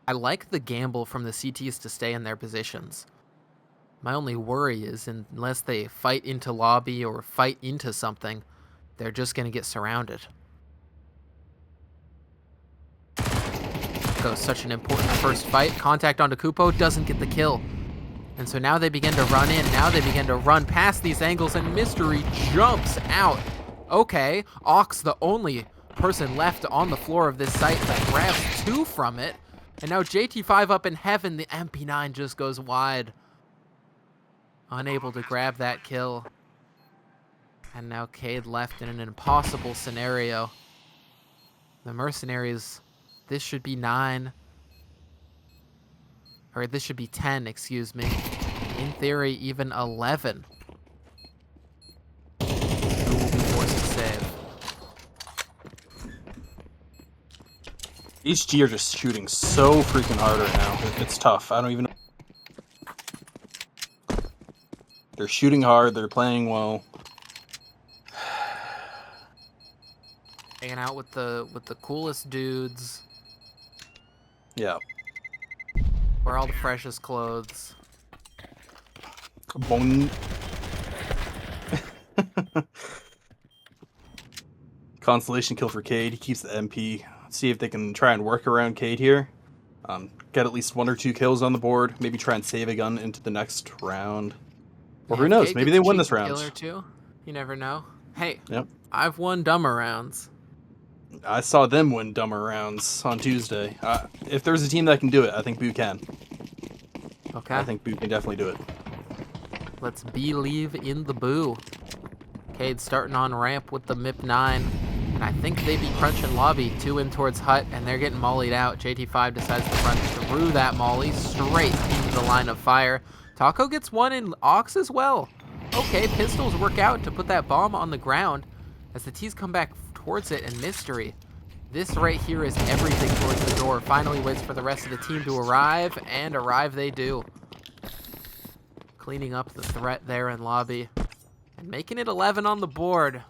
I like the gamble from the CTs to stay in their positions. My only worry is unless they fight into lobby or fight into something, they're just going to get surrounded. Goes such an important first fight. Contact onto Kupo, doesn't get the kill. And so now they begin to run in. Now they begin to run past these angles, and Mystery jumps out. Okay, Ox, the only person left on the floor of this site, that grabs 2 from it. And now JT5 up in heaven. The MP9 just goes wide. Unable to grab that kill. And now Cade left in an impossible scenario. The Mercenaries, this should be 9. Or this should be 10, excuse me. In theory, even 11. Who will be forced to save? HG are just shooting so freaking hard right now. It's tough. I don't even know. They're shooting hard. They're playing well. Hanging out with the coolest dudes. Yeah. Wear all the freshest clothes. Boing. Constellation kill for Cade. He keeps the MP. See if they can try and work around Cade here. Get at least 1 or 2 kills on the board. Maybe try and save a gun into the next round. Or who knows? Cade Maybe gets they win a this cheeky round. kill or 2. You never know. Hey, Yep. I've won dumber rounds. I saw them win dumber rounds on Tuesday. If there's a team that can do it, I think Boo can. Okay. I think Boo can definitely do it. Let's believe in the Boo. Cade starting on ramp with the MIP-9. And I think they be crunching lobby. 2 in towards hut, and they're getting mollied out. JT5 decides to run through that molly straight into the line of fire. Taco gets 1 in Ox as well. Okay, pistols work out to put that bomb on the ground as the T's come back towards it, and Mystery. This right here is everything towards the door. Finally waits for the rest of the team to arrive, and arrive they do. Cleaning up the threat there in lobby. And making it 11 on the board.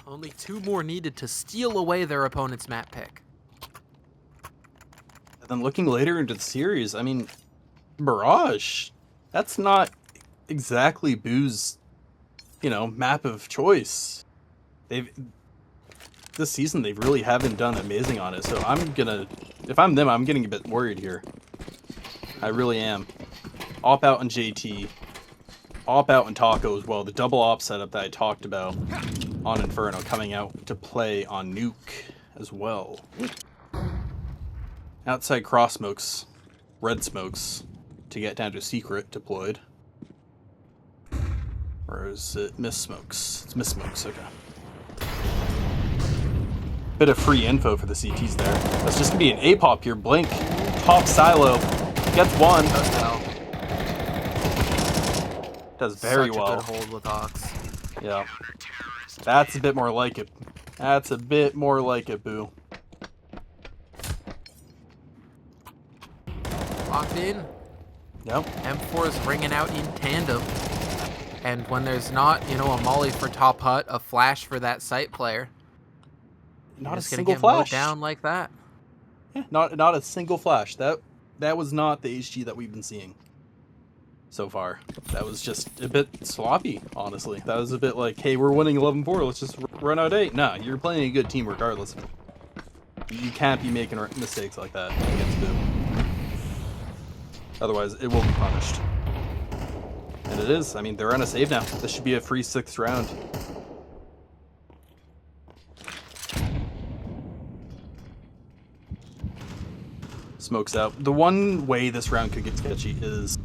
Only 2 more needed to steal away their opponent's map pick. And then looking later into the series, I mean, Mirage, that's not exactly Boo's, map of choice. This season, they really haven't done amazing on it. So if I'm them, I'm getting a bit worried here. I really am. Op out on JT. Op out on Taco as well. The double op setup that I talked about on Inferno coming out to play on Nuke as well. Outside cross smokes, red smokes to get down to secret deployed. Or is it miss smokes? It's miss smokes, okay. Bit of free info for the CTs there. That's just gonna be an A-pop here. Blink, top silo, gets 1. Does well. Does very Such well. a good hold with Ox. Yeah. That's a bit more like it. That's a bit more like it, Boo. Locked in. Yep. M4 is ringing out in tandem. And when there's not, a molly for top hut, a flash for that site player. Not a just gonna single get mowed flash. down like that. Yeah, not a single flash. That was not the HG that we've been seeing so far. That was just a bit sloppy, honestly. That was a bit like, hey, we're winning 11-4, let's just run out 8. Nah, you're playing a good team regardless. You can't be making mistakes like that against Boo. Otherwise, it will be punished. And it is. I mean, they're on a save now. This should be a free 6th round. Smokes out. The one way this round could get sketchy is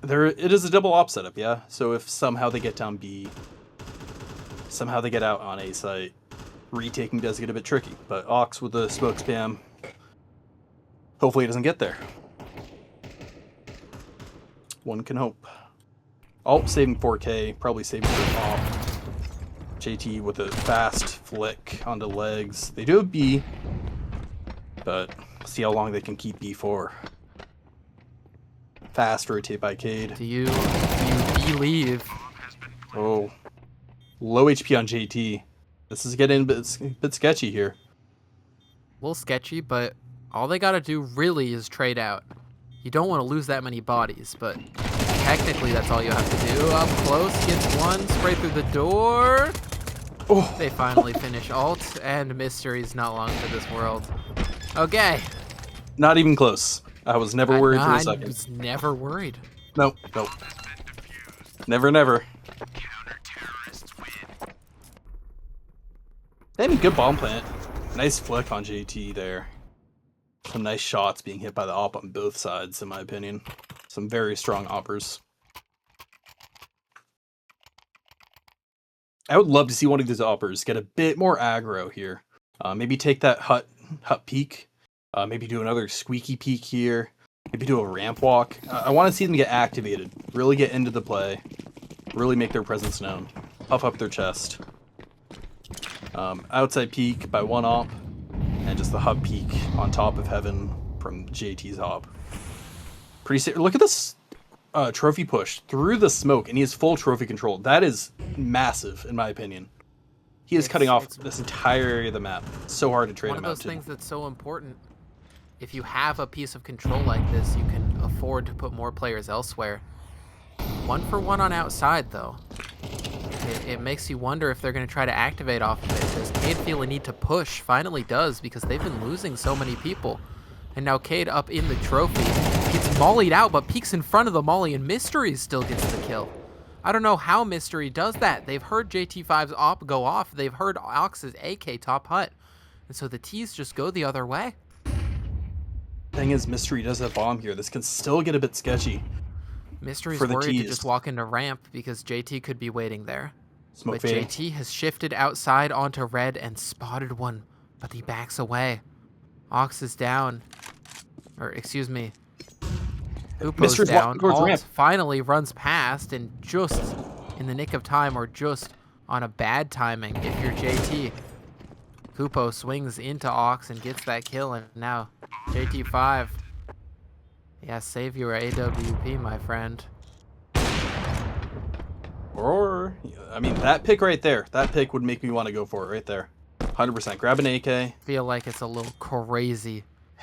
it is a double op setup, yeah? So if somehow they get down B, somehow they get out on A site, retaking does get a bit tricky. But Ox with the smoke spam, hopefully it doesn't get there. One can hope. Oh, saving 4K, probably saving for op. JT with a fast flick onto legs. They do have B, but see how long they can keep B for. Fast rotate by Cade. Do you believe? Oh, low HP on JT. This is getting a bit sketchy here. A little sketchy, but all they gotta do really is trade out. You don't want to lose that many bodies, but technically that's all you have to do. Up close, gets one, spray through the door. Oh, They finally finish alt, and Mystery's not long for this world. Okay. not even close. I was never worried for a I second. was never worried. Nope, nope. Never, never. They had a good bomb plant. Nice flick on JT there. Some nice shots being hit by the op on both sides, in my opinion. Some very strong oppers. I would love to see one of these oppers get a bit more aggro here. Maybe take that hut peek. Maybe do another squeaky peek here. Maybe do a ramp walk. I want to see them get activated. Really get into the play. Really make their presence known. Puff up their chest. Outside peek by one op. And just the hub peek on top of heaven from JT's op. Look at this trophy push through the smoke, and he has full trophy control. That is massive, in my opinion. He is cutting off this entire area of the map. It's so hard to trade him out. One of those things that's so important. If you have a piece of control like this, you can afford to put more players elsewhere. 1-for-1 on outside, though. It makes you wonder if they're going to try to activate off of it. Does Cade feel a need to push? Finally does, because they've been losing so many people. And now Cade up in the trophy gets mollied out, but peeks in front of the molly, and Mystery still gets the kill. I don't know how Mystery does that. They've heard JT5's op go off. They've heard Ox's AK top hut. And so the T's just go the other way. Thing is, Mystery does have bomb here. This can still get a bit sketchy. Mystery's for the worried to Ts. just walk into ramp because JT could be waiting there. Smoke But fading. JT has shifted outside onto red and spotted one, but he backs away. Ox is down. Or, excuse me. Hoopo's Mystery's down. walking towards Alt ramp. finally runs past, and just in the nick of time, or just on a bad timing, if you're JT. Hoopo swings into Ox and gets that kill, and now JT5. Yeah, save your AWP, my friend. Or, I mean, that pick right there. That pick would make me want to go for it right there. 100%. Grab an AK. Feel like it's a little crazy. I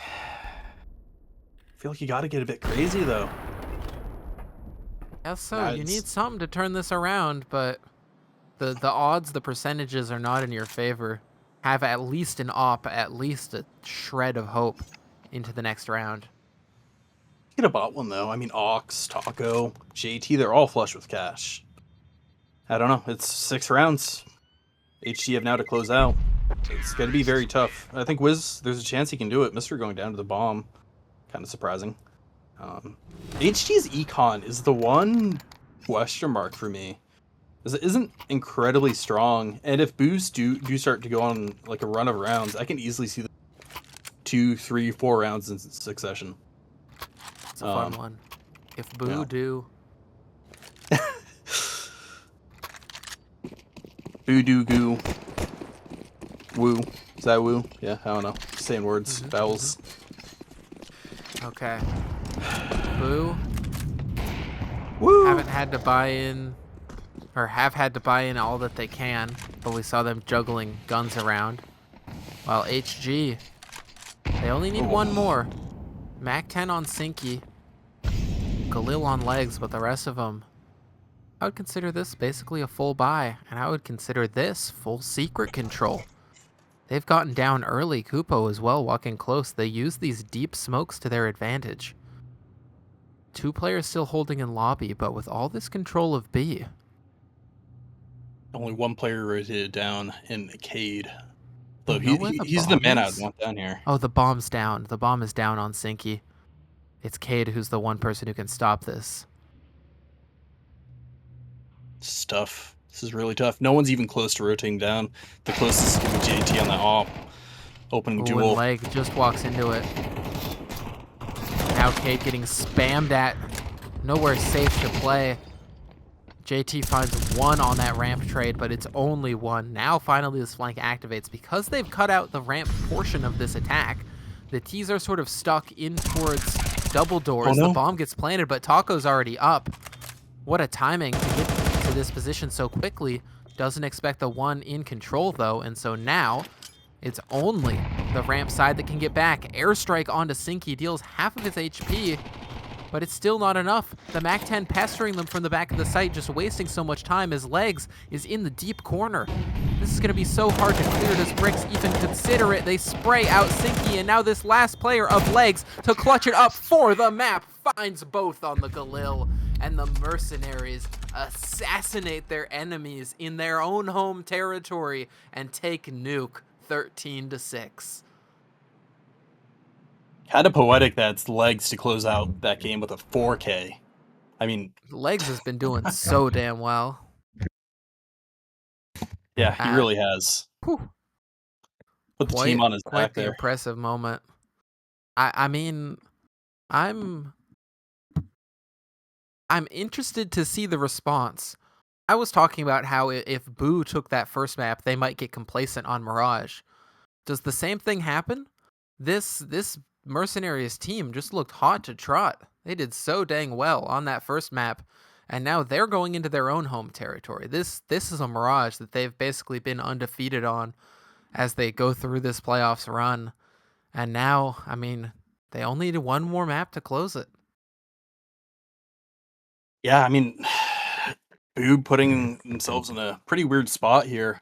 feel like you got to get a bit crazy, though. Yes, so you Nice. need something to turn this around, but the odds, the percentages are not in your favor. Have at least an op, at least a shred of hope into the next round. Get a bot one, though. I mean, Ox, Taco, JT, they're all flush with cash. I don't know. It's 6 rounds. HT have now to close out. It's going to be very tough. I think Wiz, there's a chance he can do it. Mr. going down to the bomb. Kind of surprising. HT's econ is the one question mark for me. It isn't incredibly strong, and if Boos do start to go on like a run of rounds, I can easily see the 2, 3, 4 rounds in succession. It's a fun one. If Boo yeah. do, Boo doo goo. Woo. Is that woo? Yeah, I don't know. Saying words, vowels. okay. Boo Woo! haven't had to buy in, or have had to buy in all that they can, but we saw them juggling guns around. While HG, they only need one more. Mac 10 on Sinky, Galil on legs, but the rest of them, I would consider this basically a full buy, and I would consider this full secret control. They've gotten down early. Kupo as well, walking close. They use these deep smokes to their advantage. 2 players still holding in lobby, but with all this control of B. Only 1 player rotated down in Cade. You So know where the he's the bomb man I'd is? want down here. Oh, the bomb's down. The bomb is down on Sinky. It's Cade who's the one person who can stop this. This is tough. This is really tough. No one's even close to rotating down. The closest is going to be JT on that AWP. Opening Ooh, duel. and Leg just walks into it. Now Cade getting spammed at. Nowhere safe to play. JT finds 1 on that ramp trade, but it's only 1. Now finally this flank activates. Because they've cut out the ramp portion of this attack, the T's are sort of stuck in towards double doors. Oh, no. The bomb gets planted, but Taco's already up. What a timing to get to this position so quickly. Doesn't expect the 1 in control, though, and so now it's only the ramp side that can get back. Airstrike onto Sinky deals half of his HP, but it's still not enough. The MAC-10 pestering them from the back of the site, just wasting so much time as Legs is in the deep corner. This is going to be so hard to clear. Does Bricks even consider it? They spray out Sinky, and now this last player of Legs to clutch it up for the map finds both on the Galil, and the Mercenaries assassinate their enemies in their own home territory and take Nuke 13-6. Kind of poetic that it's Legs to close out that game with a 4K. I mean, Legs has been doing so damn well. yeah, he really has. Whew. Put the team on his Quite back the there. impressive moment. I mean, I'm interested to see the response. I was talking about how if Boo took that first map, they might get complacent on Mirage. Does the same thing happen? This Mercenaries team just looked hot to trot. They did so dang well on that first map, and now they're going into their own home territory. This is a Mirage that they've basically been undefeated on as they go through this playoffs run. And now, I mean, they only need 1 more map to close it. Yeah, I mean, Boo putting themselves in a pretty weird spot here.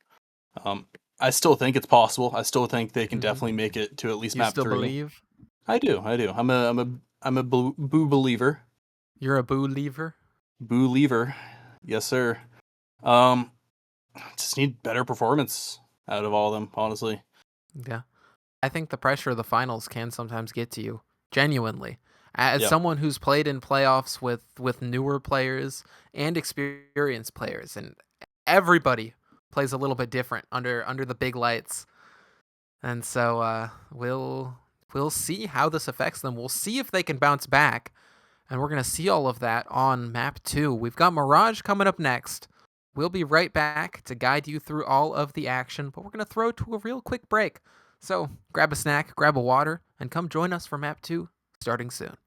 I still think it's possible. I still think they can definitely make it to at least You map still 3. believe? I do. I'm a Boo believer. You're a Boo lever? Boo lever. Yes, sir. Just need better performance out of all of them, honestly. Yeah. I think the pressure of the finals can sometimes get to you, genuinely. As Yeah. someone who's played in playoffs with newer players and experienced players, and everybody plays a little bit different under the big lights. And so we'll see how this affects them. We'll see if they can bounce back. And we're going to see all of that on map 2. We've got Mirage coming up next. We'll be right back to guide you through all of the action, but we're going to throw to a real quick break. So grab a snack, grab a water, and come join us for map 2, starting soon.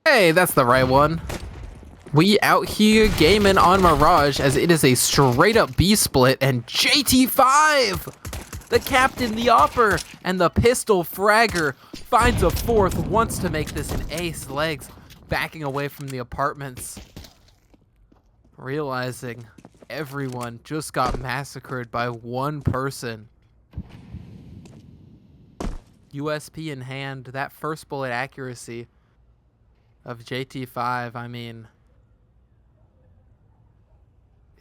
Hey, that's the right one. We out here gaming on Mirage as it is a straight up B split, and JT5, the captain, the opper, and the pistol fragger finds a fourth, wants to make this an ace. Legs backing away from the apartments, realizing everyone just got massacred by one person. USP in hand, that first bullet accuracy of JT5, I mean,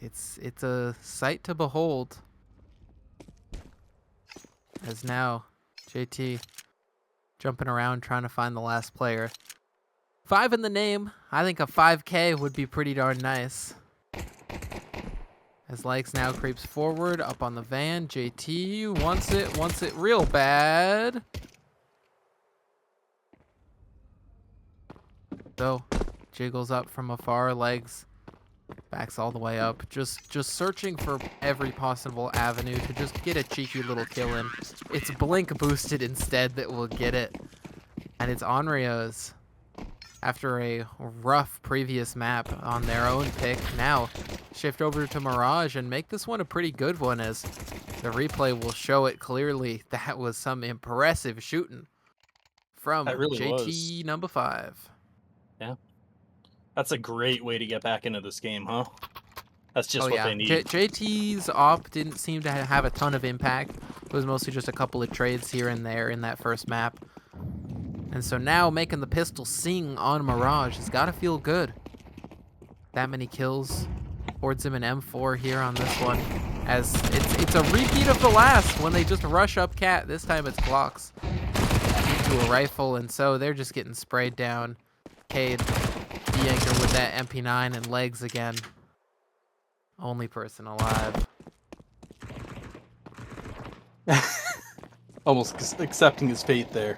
it's a sight to behold. As now JT jumping around trying to find the last player. 5 in the name. I think a 5K would be pretty darn nice. As Likes now creeps forward up on the van. JT wants it real bad. So jiggles up from afar, Legs backs all the way up, just searching for every possible avenue to just get a cheeky little kill in. It's Blink boosted instead that will get it, and it's Onryos, after a rough previous map on their own pick, now shift over to Mirage and make this one a pretty good one, as the replay will show it clearly. That was some impressive shooting from really JT was. number 5. Yeah. That's a great way to get back into this game, huh? That's just what they need. JT's op didn't seem to have a ton of impact. It was mostly just a couple of trades here and there in that first map. And so now making the pistol sing on Mirage has got to feel good. That many kills. Hoards him an M4 here on this one, as it's a repeat of the last when they just rush up Cat. This time it's Glocks into a rifle, and so they're just getting sprayed down. Cade, D-Anchor with that MP9, and Legs again. Only person alive. Almost accepting his fate there.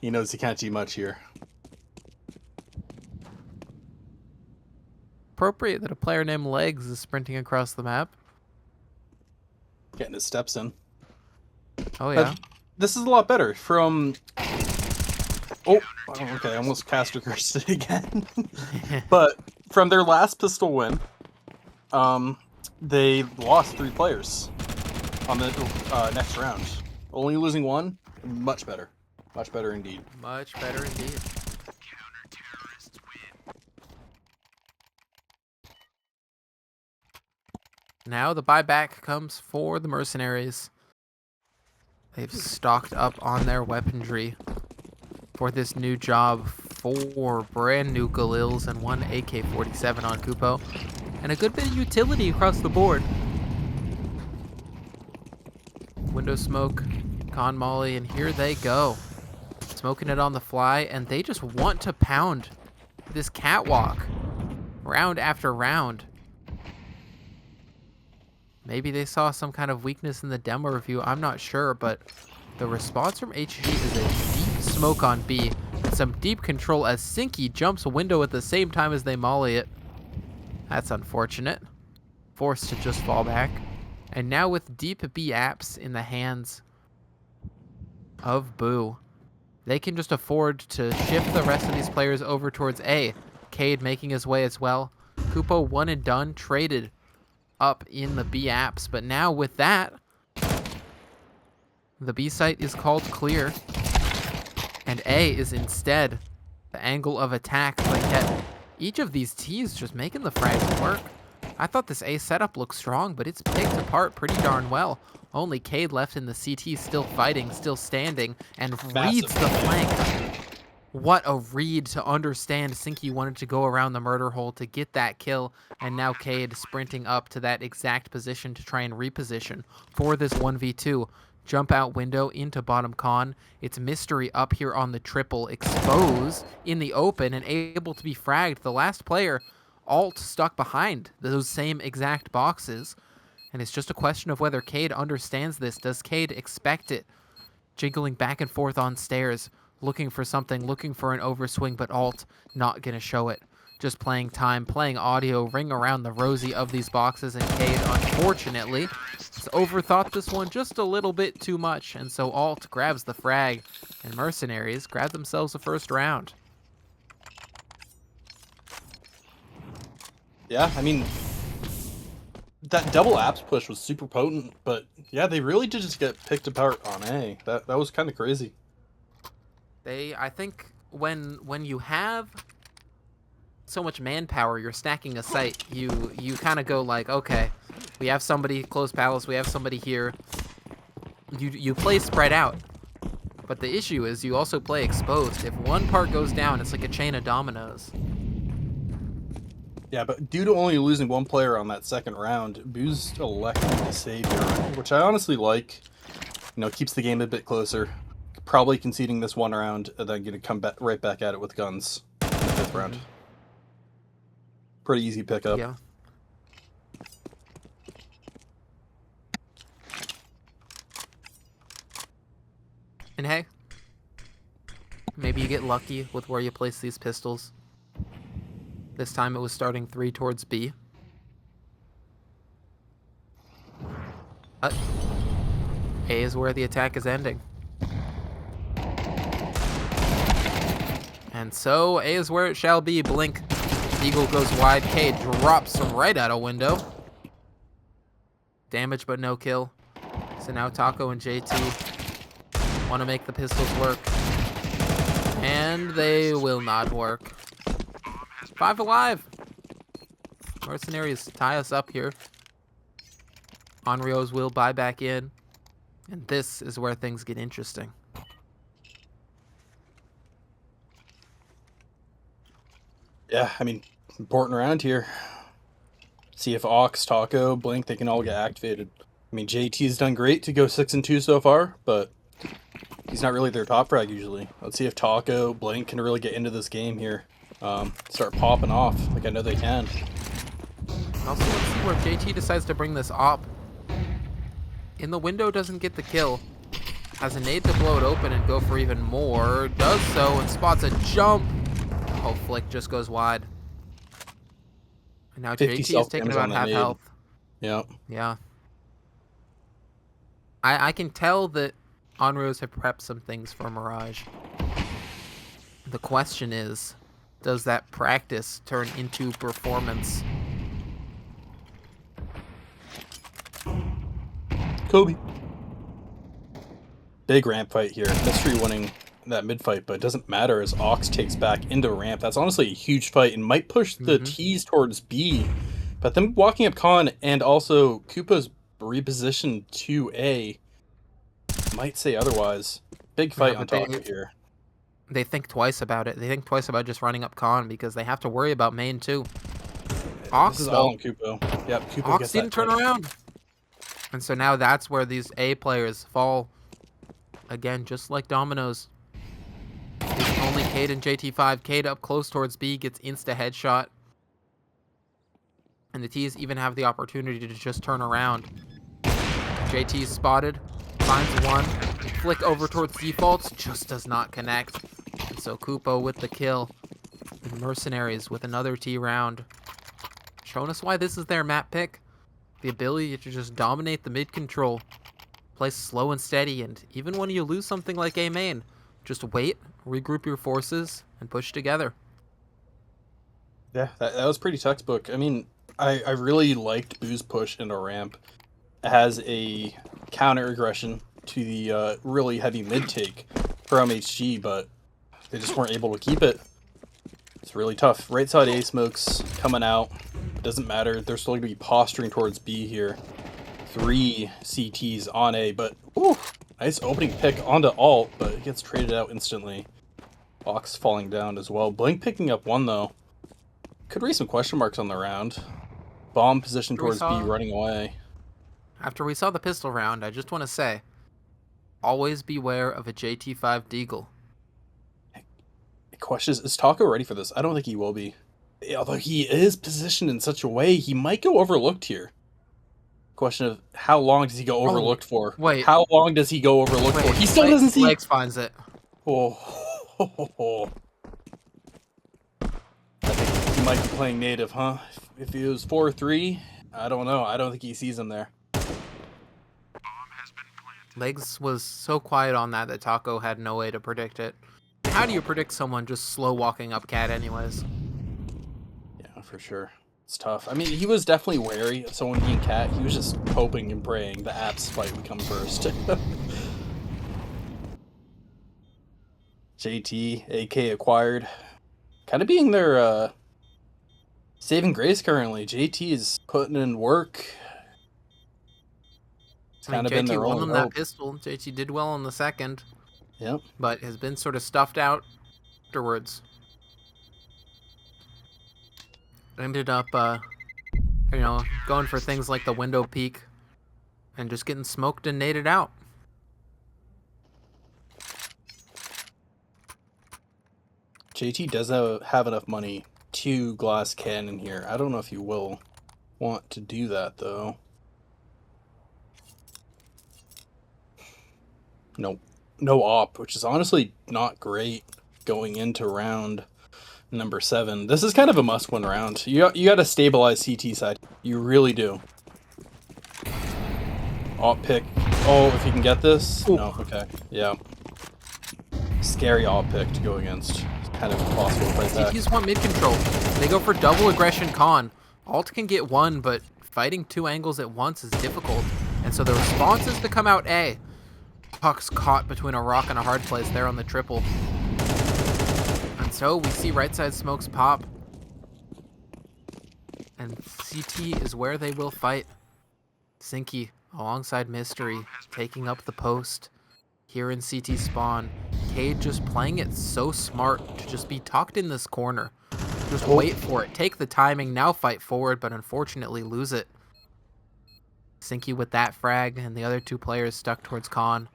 He knows he can't do much here. Appropriate that a player named Legs is sprinting across the map. Getting his steps in. Oh yeah. This is a lot better from... Oh, okay, I almost caster cursed it again. But from their last pistol win, they lost 3 players on the next round. Only losing 1, much better. Much better indeed. Much better indeed. Now the buyback comes for the Mercenaries. They've stocked up on their weaponry for this new job. 4 brand new Galils and 1 AK-47 on Kupo, and a good bit of utility across the board. Window smoke, con molly, and here they go. Smoking it on the fly, and they just want to pound this catwalk round after round. Maybe they saw some kind of weakness in the demo review, I'm not sure, but the response from HG is a deep smoke on B, and some deep control as Sinky jumps a window at the same time as they molly it. That's unfortunate. Forced to just fall back. And now with deep B apps in the hands of Boo. They can just afford to shift the rest of these players over towards A. Cade making his way as well. Kupo one and done, traded up in the B apps. But now with that, the B site is called clear. And A is instead the angle of attack. But yet each of these T's just making the frags work. I thought this A setup looked strong, but it's picked apart pretty darn well. Only Cade left in the CT, still fighting, still standing, and reads the flank. What a read to understand Sinky wanted to go around the murder hole to get that kill, and now Cade sprinting up to that exact position to try and reposition for this 1v2. Jump out window into bottom con. It's Mystery up here on the triple, exposed in the open and able to be fragged. The last player, Alt, stuck behind those same exact boxes. And it's just a question of whether Cade understands this. Does Cade expect it? Jiggling back and forth on stairs, looking for something, looking for an overswing, but Alt not going to show it. Just playing time, playing audio, ring around the rosy of these boxes, and Cade, unfortunately, has overthought this one just a little bit too much, and so Alt grabs the frag, and Mercenaries grab themselves the first round. Yeah, I mean, that double apps push was super potent, but yeah, they really did just get picked apart on A. That was kind of crazy. I think when you have so much manpower, you're stacking a site, you kind of go like, okay, we have somebody close palace, we have somebody here. You play spread out. But the issue is you also play exposed. If one part goes down, it's like a chain of dominoes. Yeah, but due to only losing one player on that second round, Boo's electing to save here, which I honestly like. You know, keeps the game a bit closer. Probably conceding this one round, and then going to come back right back at it with guns in the fifth round. Pretty easy pickup. Yeah. And hey, maybe you get lucky with where you place these pistols. This time it was starting 3 towards B. A is where the attack is ending. And so A is where it shall be. Blink. Eagle goes wide. Cade drops right out a window. Damage but no kill. So now Taco and JT want to make the pistols work. And they will not work. 5 alive. Mercenaries tie us up here. Onryos will buy back in. And this is where things get interesting. Yeah, I mean, important round here. See if Ox, Taco, Blink, they can all get activated. I mean, JT's done great to go 6-2 so far, but he's not really their top frag usually. Let's see if Taco, Blink can really get into this game here. Start popping off like I know they can. Also, let's see where JT decides to bring this op. In the window, doesn't get the kill. Has a nade to blow it open and go for even more. Does so and spots a jump. Oh, Flick just goes wide. And now JT is taking about half health. Yeah. Yeah. I can tell that Onryos have prepped some things for Mirage. The question is, does that practice turn into performance? Kobe. Big ramp fight here. Mystery winning that mid fight, but it doesn't matter as Ox takes back into ramp. That's honestly a huge fight and might push the T's towards B. But them walking up con and also Koopa's reposition to A might say otherwise. Big fight on top here. They think twice about it. They think twice about just running up con because they have to worry about main too. Ox, this is all on Kupo. Yep, Kupo Ox didn't turn around. And so now that's where these A players fall. Again, just like dominoes. It's only Cade and JT5. Cade up close towards B, gets insta headshot. And the T's even have the opportunity to just turn around. JT's spotted. Finds one. Flick over towards defaults. Just does not connect. And so Kupo with the kill. And Mercenaries with another T round. Showing us why this is their map pick. The ability to just dominate the mid control. Play slow and steady, and even when you lose something like A main, just wait, regroup your forces, and push together. Yeah, that was pretty textbook. I mean, I really liked Boo's push into ramp. It has a counter aggression to the really heavy mid take from HG, but they just weren't able to keep it. It's really tough. Right side A smokes coming out. It doesn't matter. They're still going to be posturing towards B here. 3 CTs on A, but ooh, nice opening pick onto alt, but it gets traded out instantly. Box falling down as well. Blink picking up 1 though. Could raise some question marks on the round. Bomb position towards B, running away. After we saw the pistol round, I just want to say, always beware of a JT5 Deagle. The question is Taco ready for this? I don't think he will be. Although he is positioned in such a way, he might go overlooked here. Question of how long does he go overlooked for? Wait. How long does he go overlooked for? He still doesn't see. Legs finds it. Oh. I think he might be playing native, huh? If he was 4-3, I don't know. I don't think he sees him there. Legs was so quiet on that Taco had no way to predict it. How do you predict someone just slow walking up cat anyways? Yeah, for sure. It's tough. I mean, he was definitely wary of someone being cat. He was just hoping and praying the apps fight would come first. JT, AK acquired. Kind of being their saving grace currently. JT is putting in work. It's kind of been their won own them hope. that pistol. JT did well on the second. Yep. But has been sort of stuffed out afterwards. Ended up, going for things like the window peek and just getting smoked and naded out. JT does have enough money to glass cannon here. I don't know if he will want to do that, though. Nope. No op, which is honestly not great going into round number 7. This is kind of a must-win round. You got to stabilize CT side. You really do. Op pick. Oh, if you can get this? Ooh. No, okay. Yeah. Scary op pick to go against. It's kind of impossible to fight that. CTs want mid control. They go for double aggression con. Alt can get 1, but fighting 2 angles at once is difficult. And so the response is to come out A. Puck's caught between a rock and a hard place there on the triple. And so we see right side smokes pop. And CT is where they will fight. Sinky alongside Mystery taking up the post here in CT spawn. Cade just playing it so smart to just be tucked in this corner. Just wait for it. Take the timing. Now fight forward, but unfortunately lose it. Sinky with that frag and the other 2 players stuck towards Con.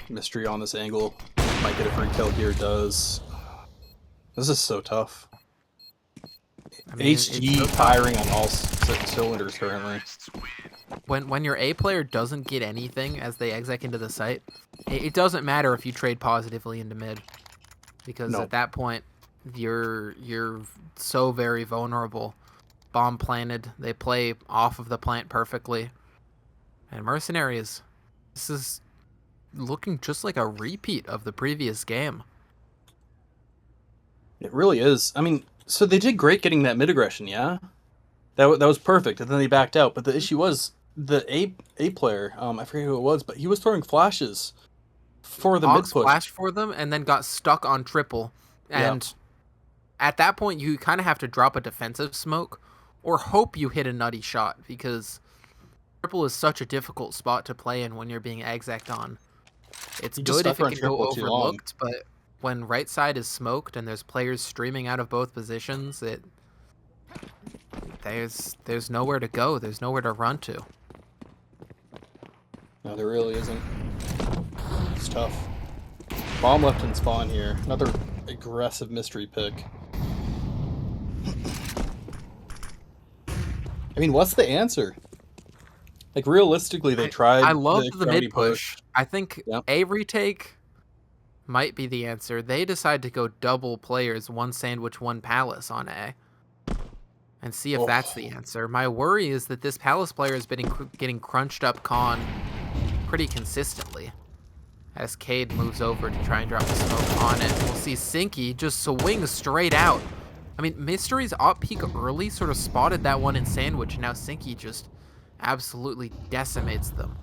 Mystery on this angle. Might get a free kill here, does. This is so tough. I mean, HG so firing on all cylinders currently. When your A player doesn't get anything as they exec into the site, it doesn't matter if you trade positively into mid. Because at that point, you're so very vulnerable. Bomb planted. They play off of the plant perfectly. And Mercenaries, this is looking just like a repeat of the previous game. It really is. I mean, so they did great getting that mid aggression, yeah? That was perfect, and then they backed out. But the issue was the A player, I forget who it was, but he was throwing flashes for the mid push. Flashed for them and then got stuck on triple. And at that point, you kind of have to drop a defensive smoke or hope you hit a nutty shot, because triple is such a difficult spot to play in when you're being exec'd on. It's good if it can go overlooked, but when right side is smoked and there's players streaming out of both positions, there's nowhere to go. There's nowhere to run to. No, there really isn't. It's tough. Bomb left in spawn here. Another aggressive mystery pick. I mean, what's the answer? Like, realistically, they tried. I love the mid push. I think A retake might be the answer. They decide to go double players, 1 sandwich, 1 palace on A. and see if that's the answer. My worry is that this Palace player has been getting crunched up con pretty consistently. As Cade moves over to try and drop the smoke on it, we'll see Sinky just swing straight out. I mean, Mysteries op peak early sort of spotted that one in Sandwich, and now Sinky just absolutely decimates them.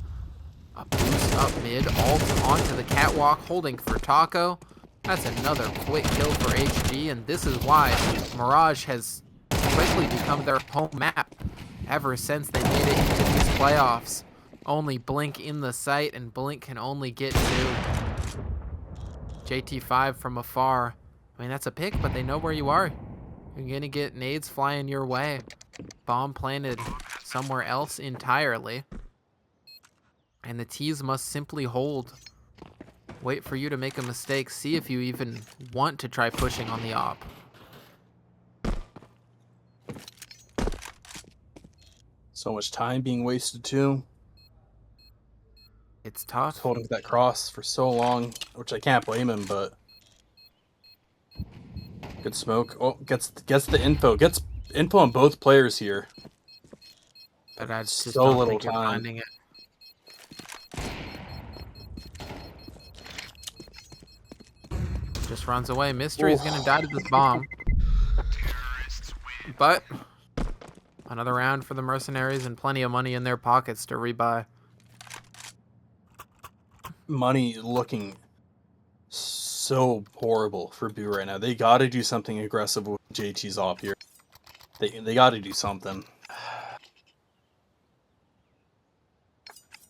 A boost up mid, ult onto the catwalk, holding for Taco. That's another quick kill for HG, and this is why Mirage has quickly become their home map ever since they made it into these playoffs. Only Blink in the sight, and Blink can only get to JT5 from afar. I mean, that's a pick, but they know where you are. You're going to get nades flying your way. Bomb planted somewhere else entirely. And the T's must simply hold. Wait for you to make a mistake. See if you even want to try pushing on the op. So much time being wasted too. It's tough. He's holding that cross for so long, which I can't blame him, but good smoke. Oh, gets the info. Gets info on both players here. But I just So don't little think you're time. finding it. Just runs away. Mystery's gonna die to this bomb. But another round for the Mercenaries and plenty of money in their pockets to rebuy. Money looking so horrible for Boo right now. They got to do something aggressive with JT's op here. They got to do something.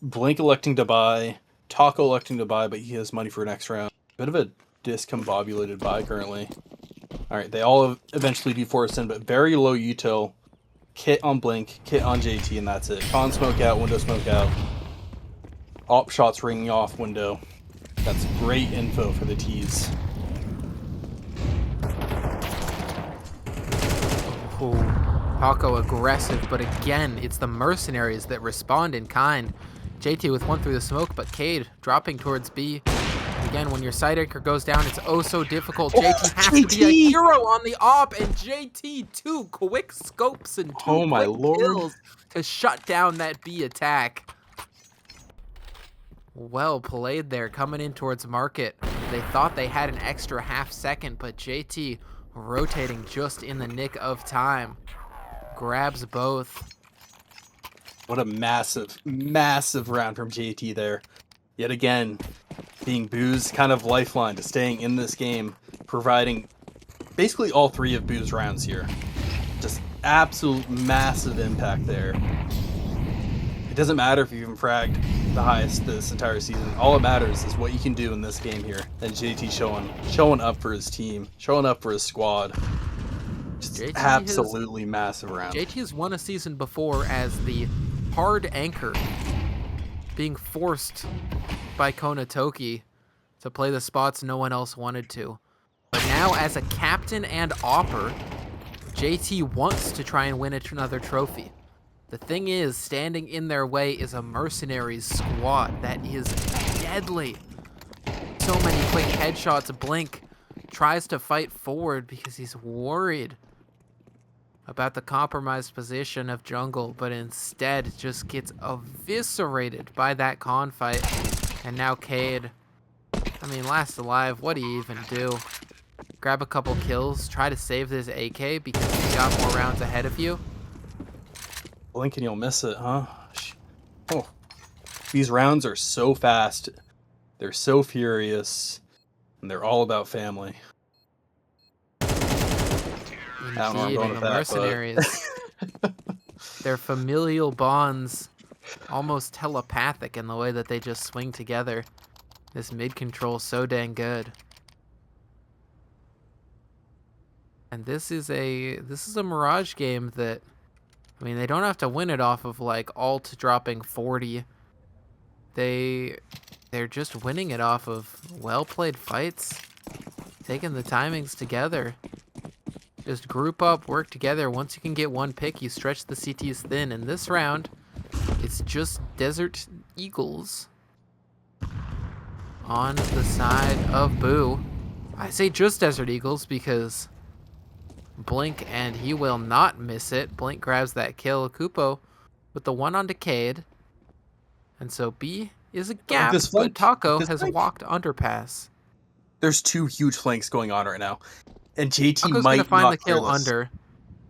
Blink electing to buy, Taco electing to buy, but he has money for next round. Bit of a discombobulated buy currently. All right, they all eventually do force in, but very low util. Kit on Blink, Kit on JT, and that's it. Con smoke out, window smoke out. Op shots ringing off window. That's great info for the T's. Ooh, Taco aggressive, but again, it's the Mercenaries that respond in kind. JT with one through the smoke, but Cade dropping towards B. Again, when your side anchor goes down, it's oh so difficult. JT has to be a hero on the op, and JT two quick scopes and two quick kills to shut down that B attack. Well played there, coming in towards market. They thought they had an extra half second, but JT rotating just in the nick of time. Grabs both. What a massive, massive round from JT there. Yet again, being Boo's kind of lifeline to staying in this game, providing basically all three of Boo's rounds here. Just absolute massive impact there. It doesn't matter if you even fragged the highest this entire season. All it matters is what you can do in this game here. And JT showing up for his team, showing up for his squad. Just absolutely massive round. JT has won a season before as the hard anchor, being forced by Konatoki to play the spots no one else wanted to. But now as a captain and opper, JT wants to try and win another trophy. The thing is, standing in their way is a Mercenaries squad that is deadly. So many quick headshots. Blink tries to fight forward because he's worried about the compromised position of jungle, but instead just gets eviscerated by that con fight. And now Cade, I mean, last alive, what do you even do? Grab a couple kills, try to save this AK because you got more rounds ahead of you. Blink and you'll miss it, huh? Oh, these rounds are so fast. They're so furious. And they're all about family. Indeed, and the Mercenaries. Their familial bonds almost telepathic in the way that they just swing together. This mid control so dang good. And this is a Mirage game that, I mean, they don't have to win it off of like alt dropping 40. They're just winning it off of well played fights, taking the timings together. Just group up, work together. Once you can get one pick, you stretch the CTs thin. And this round, it's just Desert Eagles on the side of Boo. I say just Desert Eagles because Blink, and he will not miss it. Blink grabs that kill. Kupo with the one on Decade. And so B is a gap, this but flank, Taco this has flank. walked underpass. There's 2 huge flanks going on right now, and JT Taco's going to might find the not clear kill this. under,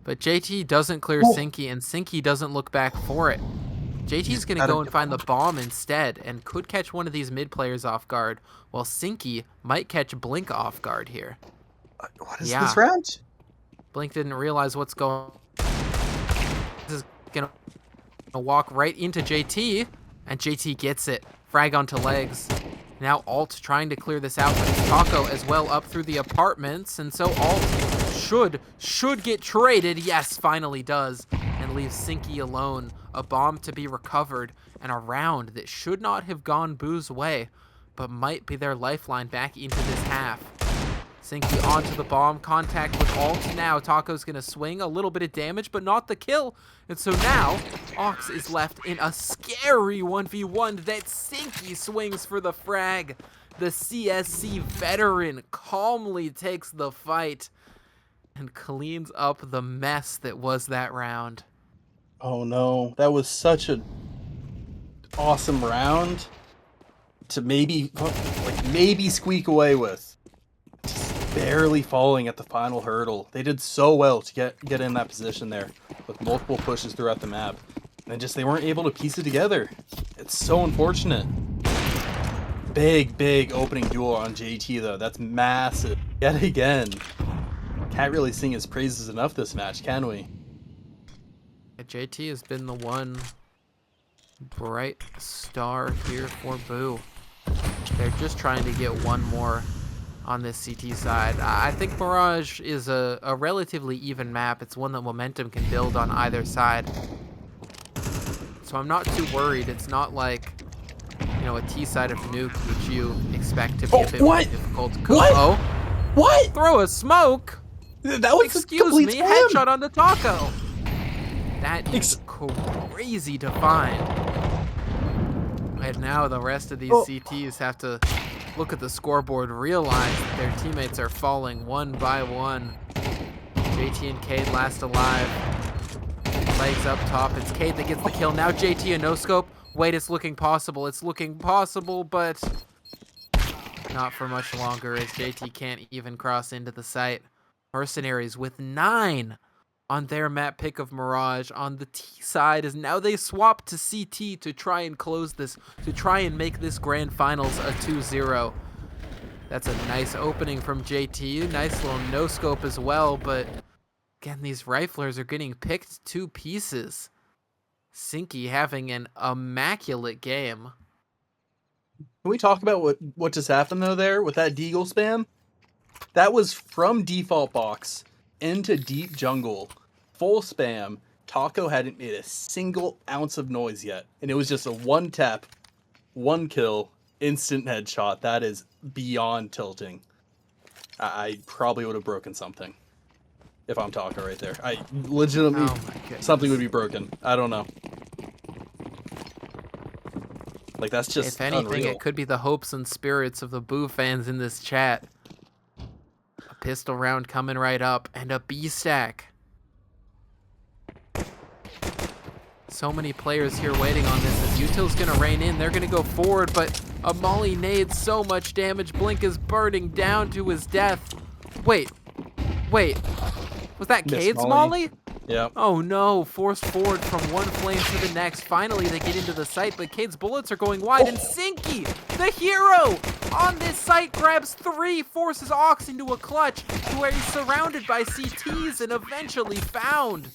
but JT doesn't clear Oh. Sinky, and Sinky doesn't look back for it. JT's going to gotta go and get find the bomb instead, and could catch one of these mid players off guard, while Sinky might catch Blink off guard here. What is this round? Blink didn't realize what's going on. This is going to walk right into JT, and JT gets it. Frag onto legs. Now Alt trying to clear this out, but it's Taco as well up through the apartments, and so Alt should get traded. Yes, finally does, and leaves Sinky alone. A bomb to be recovered, and a round that should not have gone Boo's way, but might be their lifeline back into this half. Sinky onto the bomb, contact with Alt. Now Taco's gonna swing a little bit of damage, but not the kill. And so now Ox is left in a scary 1v1 that Sinky swings for the frag. The CSC veteran calmly takes the fight and cleans up the mess that was that round. Oh no, that was such an awesome round to maybe squeak away with. Just barely falling at the final hurdle. They did so well to get in that position there with multiple pushes throughout the map. And they weren't able to piece it together. It's so unfortunate. Big opening duel on JT though. That's massive. Yet again. Can't really sing his praises enough this match, can we? JT has been the one bright star here for Boo. They're just trying to get one more on this CT side. I think Mirage is a relatively even map. It's one that momentum can build on either side. So I'm not too worried. It's not like, you know, a T side of Nuke, which you expect to be a bit more difficult. What? What? Throw a smoke? That was Excuse me, spam. headshot on the Taco. That is crazy to find. And now the rest of these CTs have to look at the scoreboard, realize that their teammates are falling one by one. JT and Cade last alive. Legs up top. It's Cade that gets the kill. Now JT a no-scope. Wait, it's looking possible. It's looking possible, but not for much longer as JT can't even cross into the site. Mercenaries with 9 on their map pick of Mirage. On the T side is now they swap to CT to try and close this, to try and make this grand finals a 2-0. That's a nice opening from JT. Nice little no-scope as well, but again, these riflers are getting picked to pieces. Sinky having an immaculate game. Can we talk about what just happened though there with that Deagle spam? That was from default box into deep jungle. Full spam. Taco hadn't made a single ounce of noise yet. And it was just a one tap, one kill, instant headshot. That is beyond tilting. I probably would have broken something if I'm Taco right there. I legitimately, something would be broken. I don't know. Like, that's just If anything, unreal. it could be the hopes and spirits of the Boo fans in this chat. A pistol round coming right up, and a B stack. So many players here waiting on this. As Util's gonna rain in, they're gonna go forward, but a Molly nades so much damage. Blink is burning down to his death. Wait. Was that Miss Cade's Molly. Molly? Yeah. Oh no, forced forward from one flame to the next. Finally, they get into the site, but Cade's bullets are going wide, and Sinky, the hero, on this site grabs 3, forces Ox into a clutch to where he's surrounded by CTs and eventually found.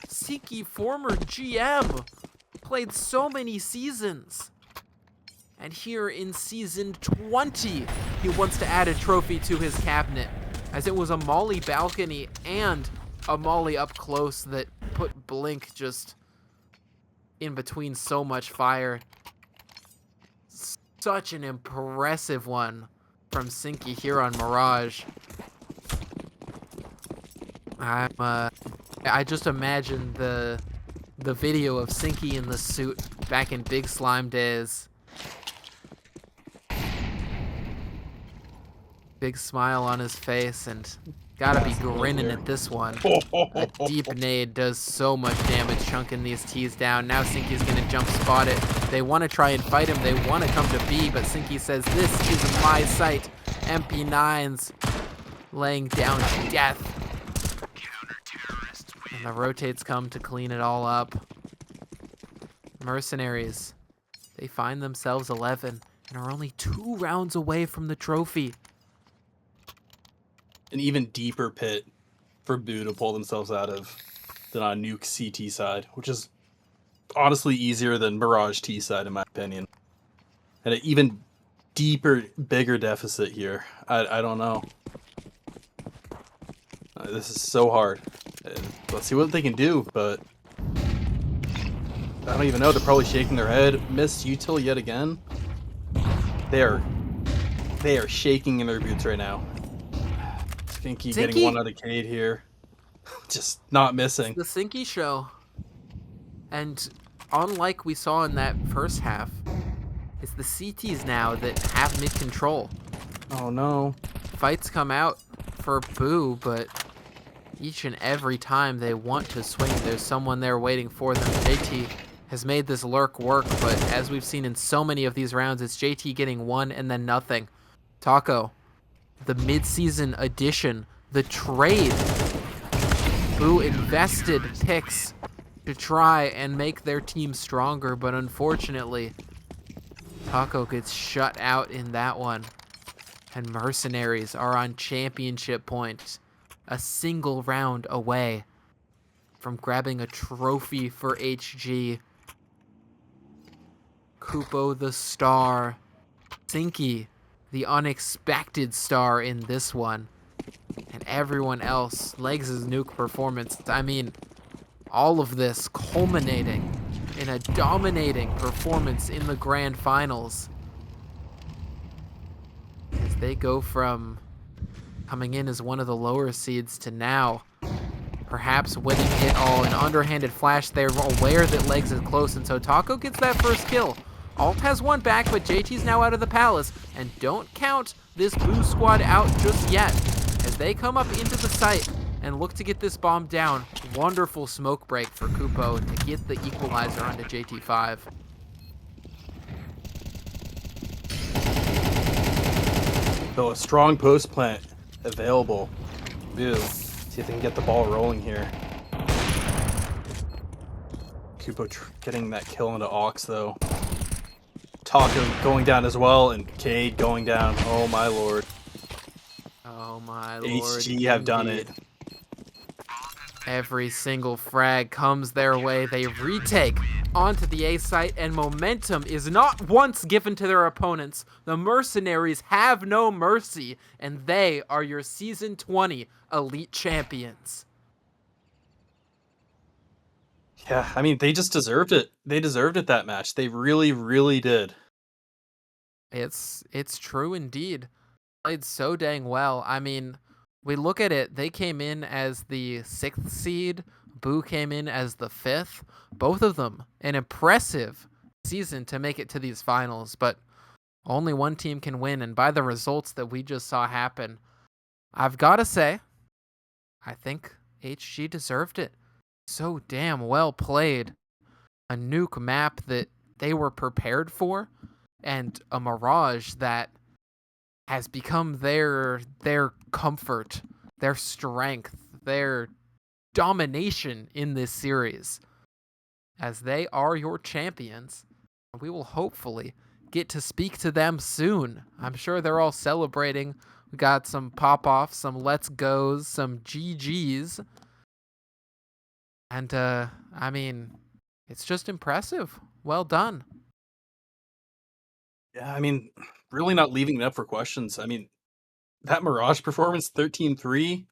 Sinky, former GM, played so many seasons. And here in season 20, he wants to add a trophy to his cabinet, as it was a Molly balcony and a Molly up close that put Blink just in between so much fire. Such an impressive one from Sinky here on Mirage. I just imagine the video of Sinky in the suit back in Big Slime days. big smile on his face and gotta be grinning at this one. A deep nade does so much damage, chunking these T's down. Now Sinky's gonna jump spot it. They want to try and fight him. They want to come to B, but Sinky says, this is my site. MP9s laying down death. And the rotates come to clean it all up. Mercenaries, they find themselves 11 and are only 2 rounds away from the trophy. An even deeper pit for Boo to pull themselves out of than on Nuke CT side, which is honestly easier than Mirage T side in my opinion. And an even deeper, bigger deficit here. I don't know. This is so hard. Let's see what they can do, but I don't even know. They're probably shaking their head. Missed util yet again. They are shaking in their boots right now. Sinky getting one out of Cade here. Just not missing. It's the Sinky show. And unlike we saw in that first half, it's the CTs now that have mid control. Oh no. Fights come out for Boo, but each and every time they want to swing, there's someone there waiting for them. JT has made this lurk work, but as we've seen in so many of these rounds, it's JT getting one and then nothing. Taco, the mid-season addition, the trade. Boo invested picks to try and make their team stronger, but unfortunately, Taco gets shut out in that one. And Mercenaries are on championship point, a single round away from grabbing a trophy for HG. Kupo the star, Sinky the unexpected star in this one, and everyone else, Legs' nuke performance. I mean, all of this culminating in a dominating performance in the grand finals. As they go from coming in as one of the lower seeds to now perhaps winning it all. An underhanded flash. They're aware that Legs is close, and so Taco gets that first kill. Alt has one back, but JT's now out of the palace. And don't count this Boo squad out just yet, as they come up into the site and look to get this bomb down. Wonderful smoke break for Kupo to get the equalizer onto JT5. So a strong post plant available. Boo. See if they can get the ball rolling here. Kupo getting that kill into Ox though. Taco going down as well, and Cade going down. Oh my lord. Oh my lord. HG have done it. Every single frag comes their way. They retake onto the A site, and momentum is not once given to their opponents. The Mercenaries have no mercy, and they are your Season 20 Elite Champions. Yeah, I mean, they just deserved it. They deserved it that match. They really, really did. It's true indeed. Played so dang well. I mean, we look at it, they came in as the 6th seed. Boo came in as the 5th. Both of them an impressive season to make it to these finals, but only one team can win. And by the results that we just saw happen, I've got to say, I think HG deserved it. So damn well played. A nuke map that they were prepared for, and a Mirage that has become their comfort, their strength, their domination in this series. As they are your champions, we will hopefully get to speak to them soon. I'm sure they're all celebrating. We got some pop-offs, some let's goes, some GGs. And, I mean, it's just impressive. Well done. Yeah, I mean, really not leaving it up for questions. I mean, that Mirage performance, 13-3,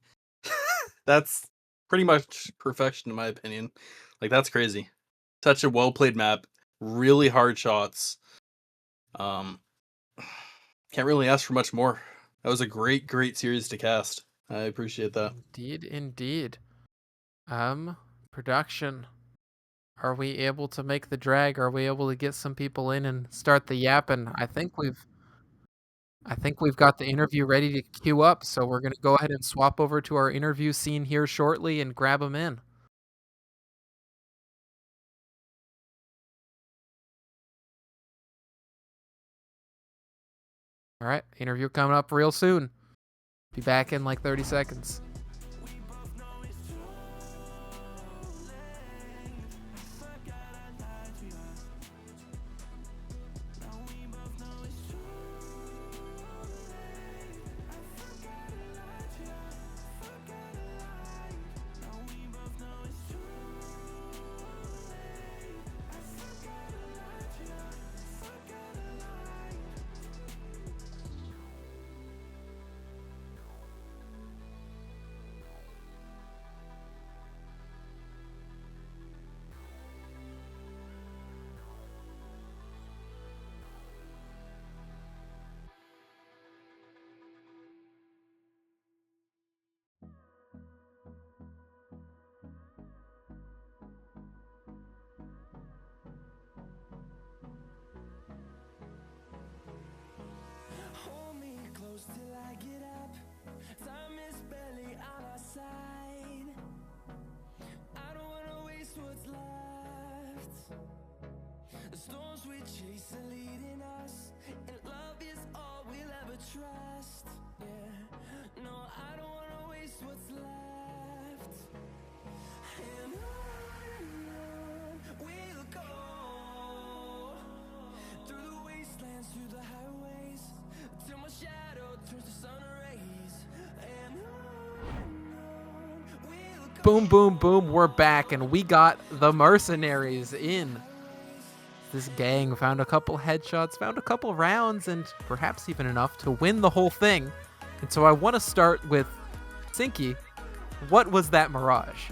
that's pretty much perfection in my opinion. Like, that's crazy. Such a well-played map, really hard shots. Can't really ask for much more. That was a great, great series to cast. I appreciate that. Indeed, indeed. Production. Are we able to make the drag? Are we able to get some people in and start the yapping? I think we've I think we've got the interview ready to queue up, so we're going to go ahead and swap over to our interview scene here shortly and grab them in. All right, interview coming up real soon. Be back in like 30 seconds. Hold me close till I get up. Time is barely on our side. I don't wanna waste what's left. The storms we chase are leading us, and love is all we'll ever trust. Yeah, no, I don't wanna waste what's left. And on we'll go, through the wastelands, through the highways, till my shadow turns to sun rays. And on we'll go. Boom, boom, boom. We're back, and we got the Mercenaries in. This gang found a couple headshots, found a couple rounds, and perhaps even enough to win the whole thing. And so I want to start with Sinky. What was that Mirage?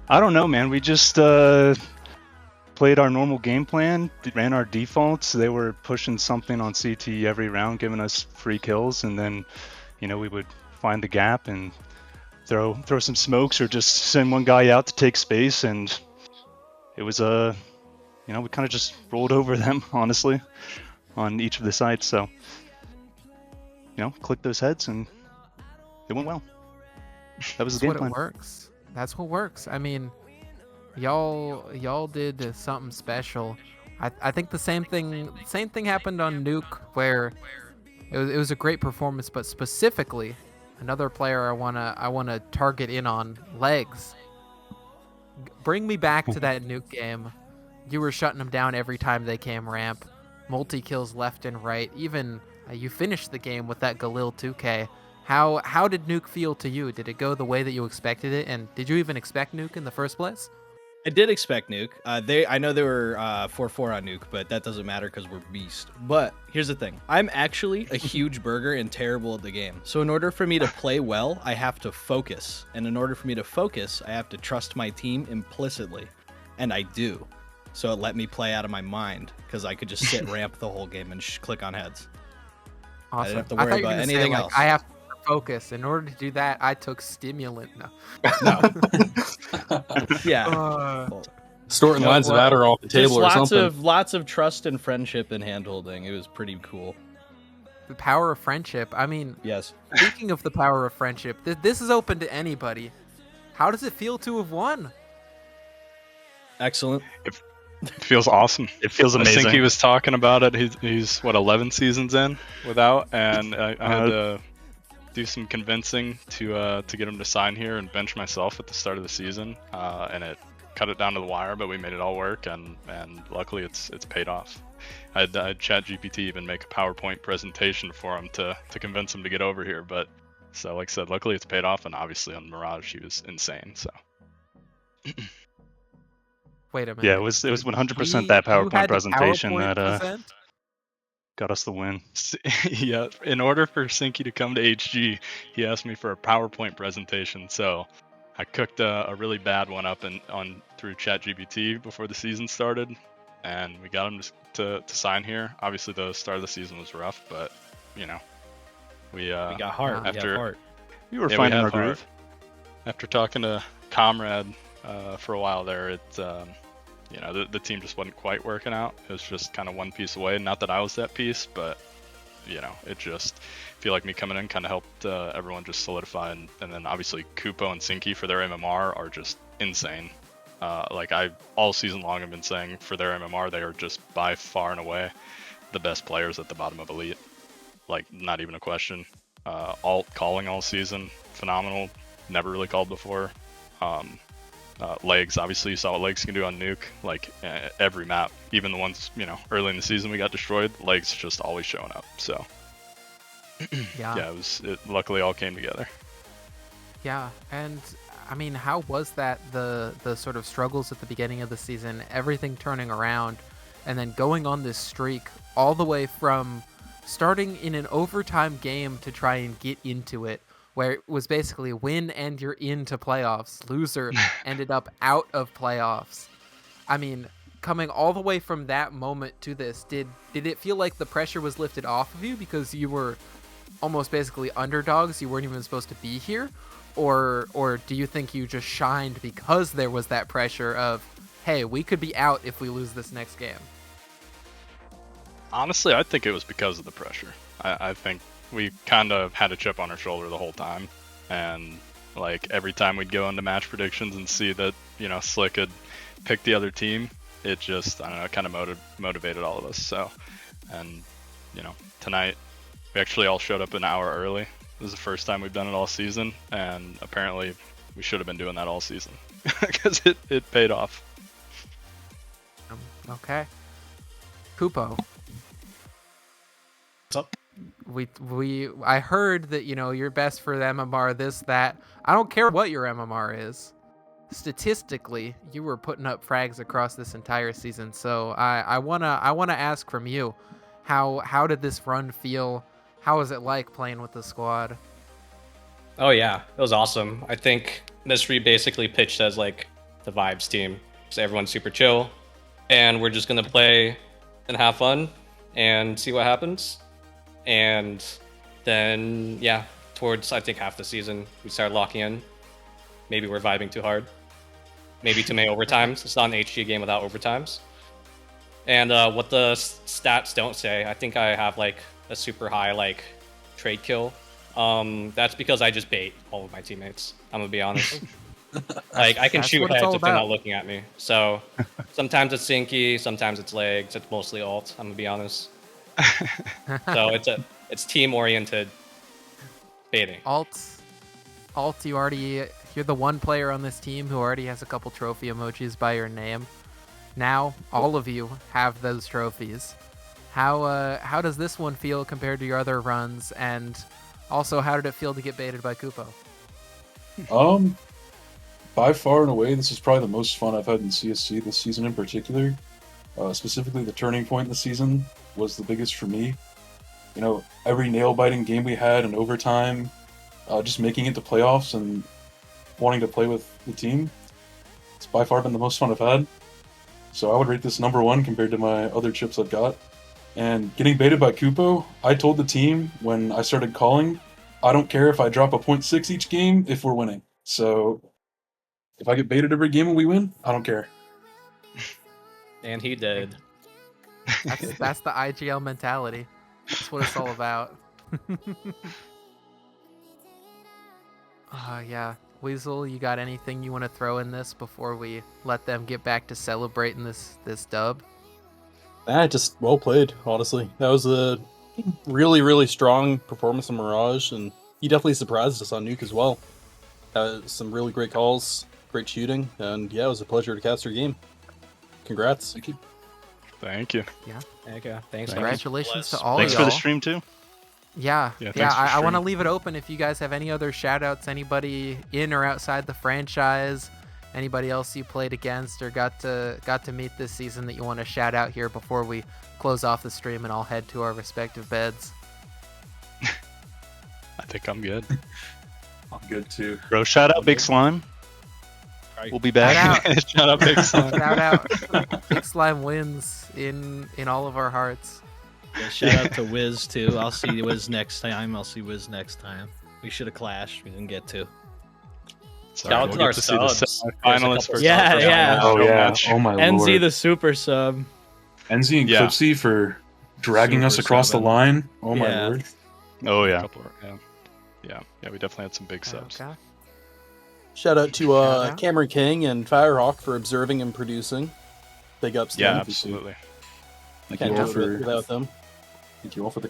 I don't know, man. We just played our normal game plan, ran our defaults. They were pushing something on CT every round, giving us free kills, and then, we would find the gap and throw some smokes or just send one guy out to take space. And it was we kind of just rolled over them, honestly, on each of the sites. So, click those heads, and it went well. That was the game plan. That's what it works. That's what works. I mean, y'all did something special. I think the same thing happened on Nuke, where it was a great performance, but specifically another player I wanna target in on, Legs. Bring me back to that Nuke game. You were shutting them down every time they came ramp. Multi-kills left and right. Even you finished the game with that Galil 2K. How did Nuke feel to you? Did it go the way that you expected it? And did you even expect Nuke in the first place? I did expect Nuke. I know they were 4-4 on Nuke, but that doesn't matter because we're beast. But here's the thing. I'm actually a huge burger and terrible at the game. So in order for me to play well, I have to focus. And in order for me to focus, I have to trust my team implicitly. And I do. So it let me play out of my mind because I could just sit ramp the whole game and click on heads. Awesome. I didn't have to worry about anything else. I have to focus. In order to do that, I took stimulant. No. Yeah. Sorting lines of Adderall off the table or something. Lots of trust and friendship and hand-holding. It was pretty cool. The power of friendship. I mean, yes. Speaking of the power of friendship, this is open to anybody. How does it feel to have won? Excellent. It feels awesome. It feels amazing. I think he was talking about it. He's 11 seasons in without, and I had to do some convincing to get him to sign here and bench myself at the start of the season, and it cut it down to the wire, but we made it all work, and luckily it's paid off. I had ChatGPT even make a PowerPoint presentation for him to convince him to get over here, but so like I said, luckily it's paid off, and obviously on Mirage he was insane. So. Wait a minute. Yeah, it was 100% that PowerPoint presentation that got us the win. Yeah, in order for Sinky to come to HG, he asked me for a PowerPoint presentation. So I cooked a really bad one up through ChatGPT before the season started, and we got him to sign here. Obviously, the start of the season was rough, but we got heart. We were finding our groove. After talking to Comrade for a while there, the team just wasn't quite working out. It was just kind of one piece away. Not that I was that piece, but it just feel like me coming in kind of helped everyone just solidify, and then obviously Kupo and Sinky for their MMR are just insane. Like I all season long have been saying for their MMR, they are just by far and away the best players at the bottom of Elite. Like not even a question. Alt calling all season, phenomenal. Never really called before. Legs, obviously you saw what Legs can do on Nuke. Like every map, even the ones early in the season we got destroyed. Legs just always showing up. So yeah, it luckily all came together. Yeah, and I mean, how was that the sort of struggles at the beginning of the season, everything turning around, and then going on this streak all the way from starting in an overtime game to try and get into it, where it was basically win and you're into playoffs. Loser ended up out of playoffs. I mean, coming all the way from that moment to this, did it feel like the pressure was lifted off of you because you were almost basically underdogs? You weren't even supposed to be here? Or do you think you just shined because there was that pressure of, hey, we could be out if we lose this next game? Honestly, I think it was because of the pressure. I think we kind of had a chip on our shoulder the whole time. And like every time we'd go into match predictions and see that, Slick had picked the other team, it just, I don't know, kind of motivated all of us. So, and, tonight we actually all showed up an hour early. This is the first time we've done it all season, and apparently we should have been doing that all season because it paid off. Okay. Kupo. What's up? I heard that, you're best for the MMR, this, that. I don't care what your MMR is. Statistically, you were putting up frags across this entire season. So I wanna ask from you, how did this run feel? How was it like playing with the squad? Oh yeah, it was awesome. I think Mystery basically pitched as like the vibes team. So everyone's super chill, and we're just gonna play and have fun and see what happens. And then yeah, towards I think half the season, we started locking in. Maybe we're vibing too hard. Maybe too many overtimes. It's not an HG game without overtimes. And what the stats don't say, I think I have like a super high like trade kill. That's because I just bait all of my teammates. I'm gonna be honest. Like I can shoot heads if they're not looking at me. So sometimes it's Sinky, sometimes it's Legs. It's mostly alt. I'm gonna be honest. So it's team oriented baiting. Alt, you're the one player on this team who already has a couple trophy emojis by your name. Now all of you have those trophies. How does this one feel compared to your other runs, and also how did it feel to get baited by Kupo? By far and away, this is probably the most fun I've had in CSC this season in particular. Specifically, the turning point in the season was the biggest for me. Every nail-biting game we had in overtime, just making it to playoffs and wanting to play with the team, it's by far been the most fun I've had. So I would rate this number one compared to my other chips I've got. And getting baited by Kupo, I told the team when I started calling, I don't care if I drop a 0.6 each game if we're winning. So if I get baited every game and we win, I don't care. And he did. That's the IGL mentality. That's what it's all about. Yeah. Weasel, you got anything you want to throw in this before we let them get back to celebrating this dub? Just well played, honestly. That was a really, really strong performance from Mirage, and he definitely surprised us on Nuke as well. Some really great calls, great shooting, and yeah, it was a pleasure to cast your game. Congrats. Thank you. Thank you. Yeah. Okay. Thanks. Congratulations to all Thanks y'all. for the stream too. Yeah, thanks for I want to streaming. leave it open if you guys have any other shout-outs, anybody in or outside the franchise, anybody else you played against or got to meet this season that you want to shout out here before we close off the stream and all head to our respective beds. I think I'm good. I'm good too. Bro, shout out Big Slime. We'll be back. Shout out Big Slime. Shout out. Big Slime wins in all of our hearts. Yeah, shout out to Wiz too. I'll see Wiz next time. We should have clashed. We didn't get to. Sorry, Shout out we'll to our get to see the subs. finalists for Yeah, top yeah. show Oh yeah. match. Oh my NZ lord. the super sub. NZ and Yeah. Clipsy for dragging us Super across the 7. line. Oh my Yeah. lord. Oh yeah. Yeah, we definitely had some big subs. Okay. Shout out to Shout out. Cameron King and Firehawk for observing and producing. Big ups to Yeah, them. absolutely. Thank Can't you all do it for without them.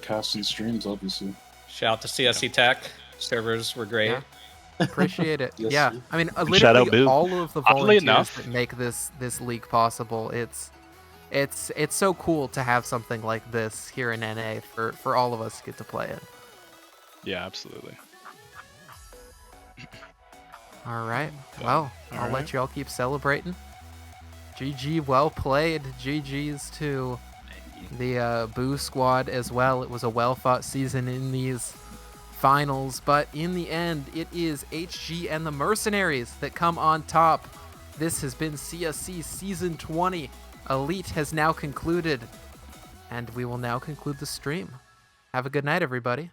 cast and streams, obviously. Shout out to CSC Tech. Servers were great. Yeah. Appreciate it. Yes, yeah, sir. I mean, shout out, literally Boo. all of the Oddly volunteers enough- that make this league possible. It's so cool to have something like this here in NA for all of us to get to play it. Yeah, absolutely. All right. Well, I'll let you all keep celebrating. GG, well played. GG's to the Boo squad as well. It was a well-fought season in these finals, but in the end, it is HG and the Mercenaries that come on top. This has been CSC Season 20. Elite has now concluded, and we will now conclude the stream. Have a good night, everybody.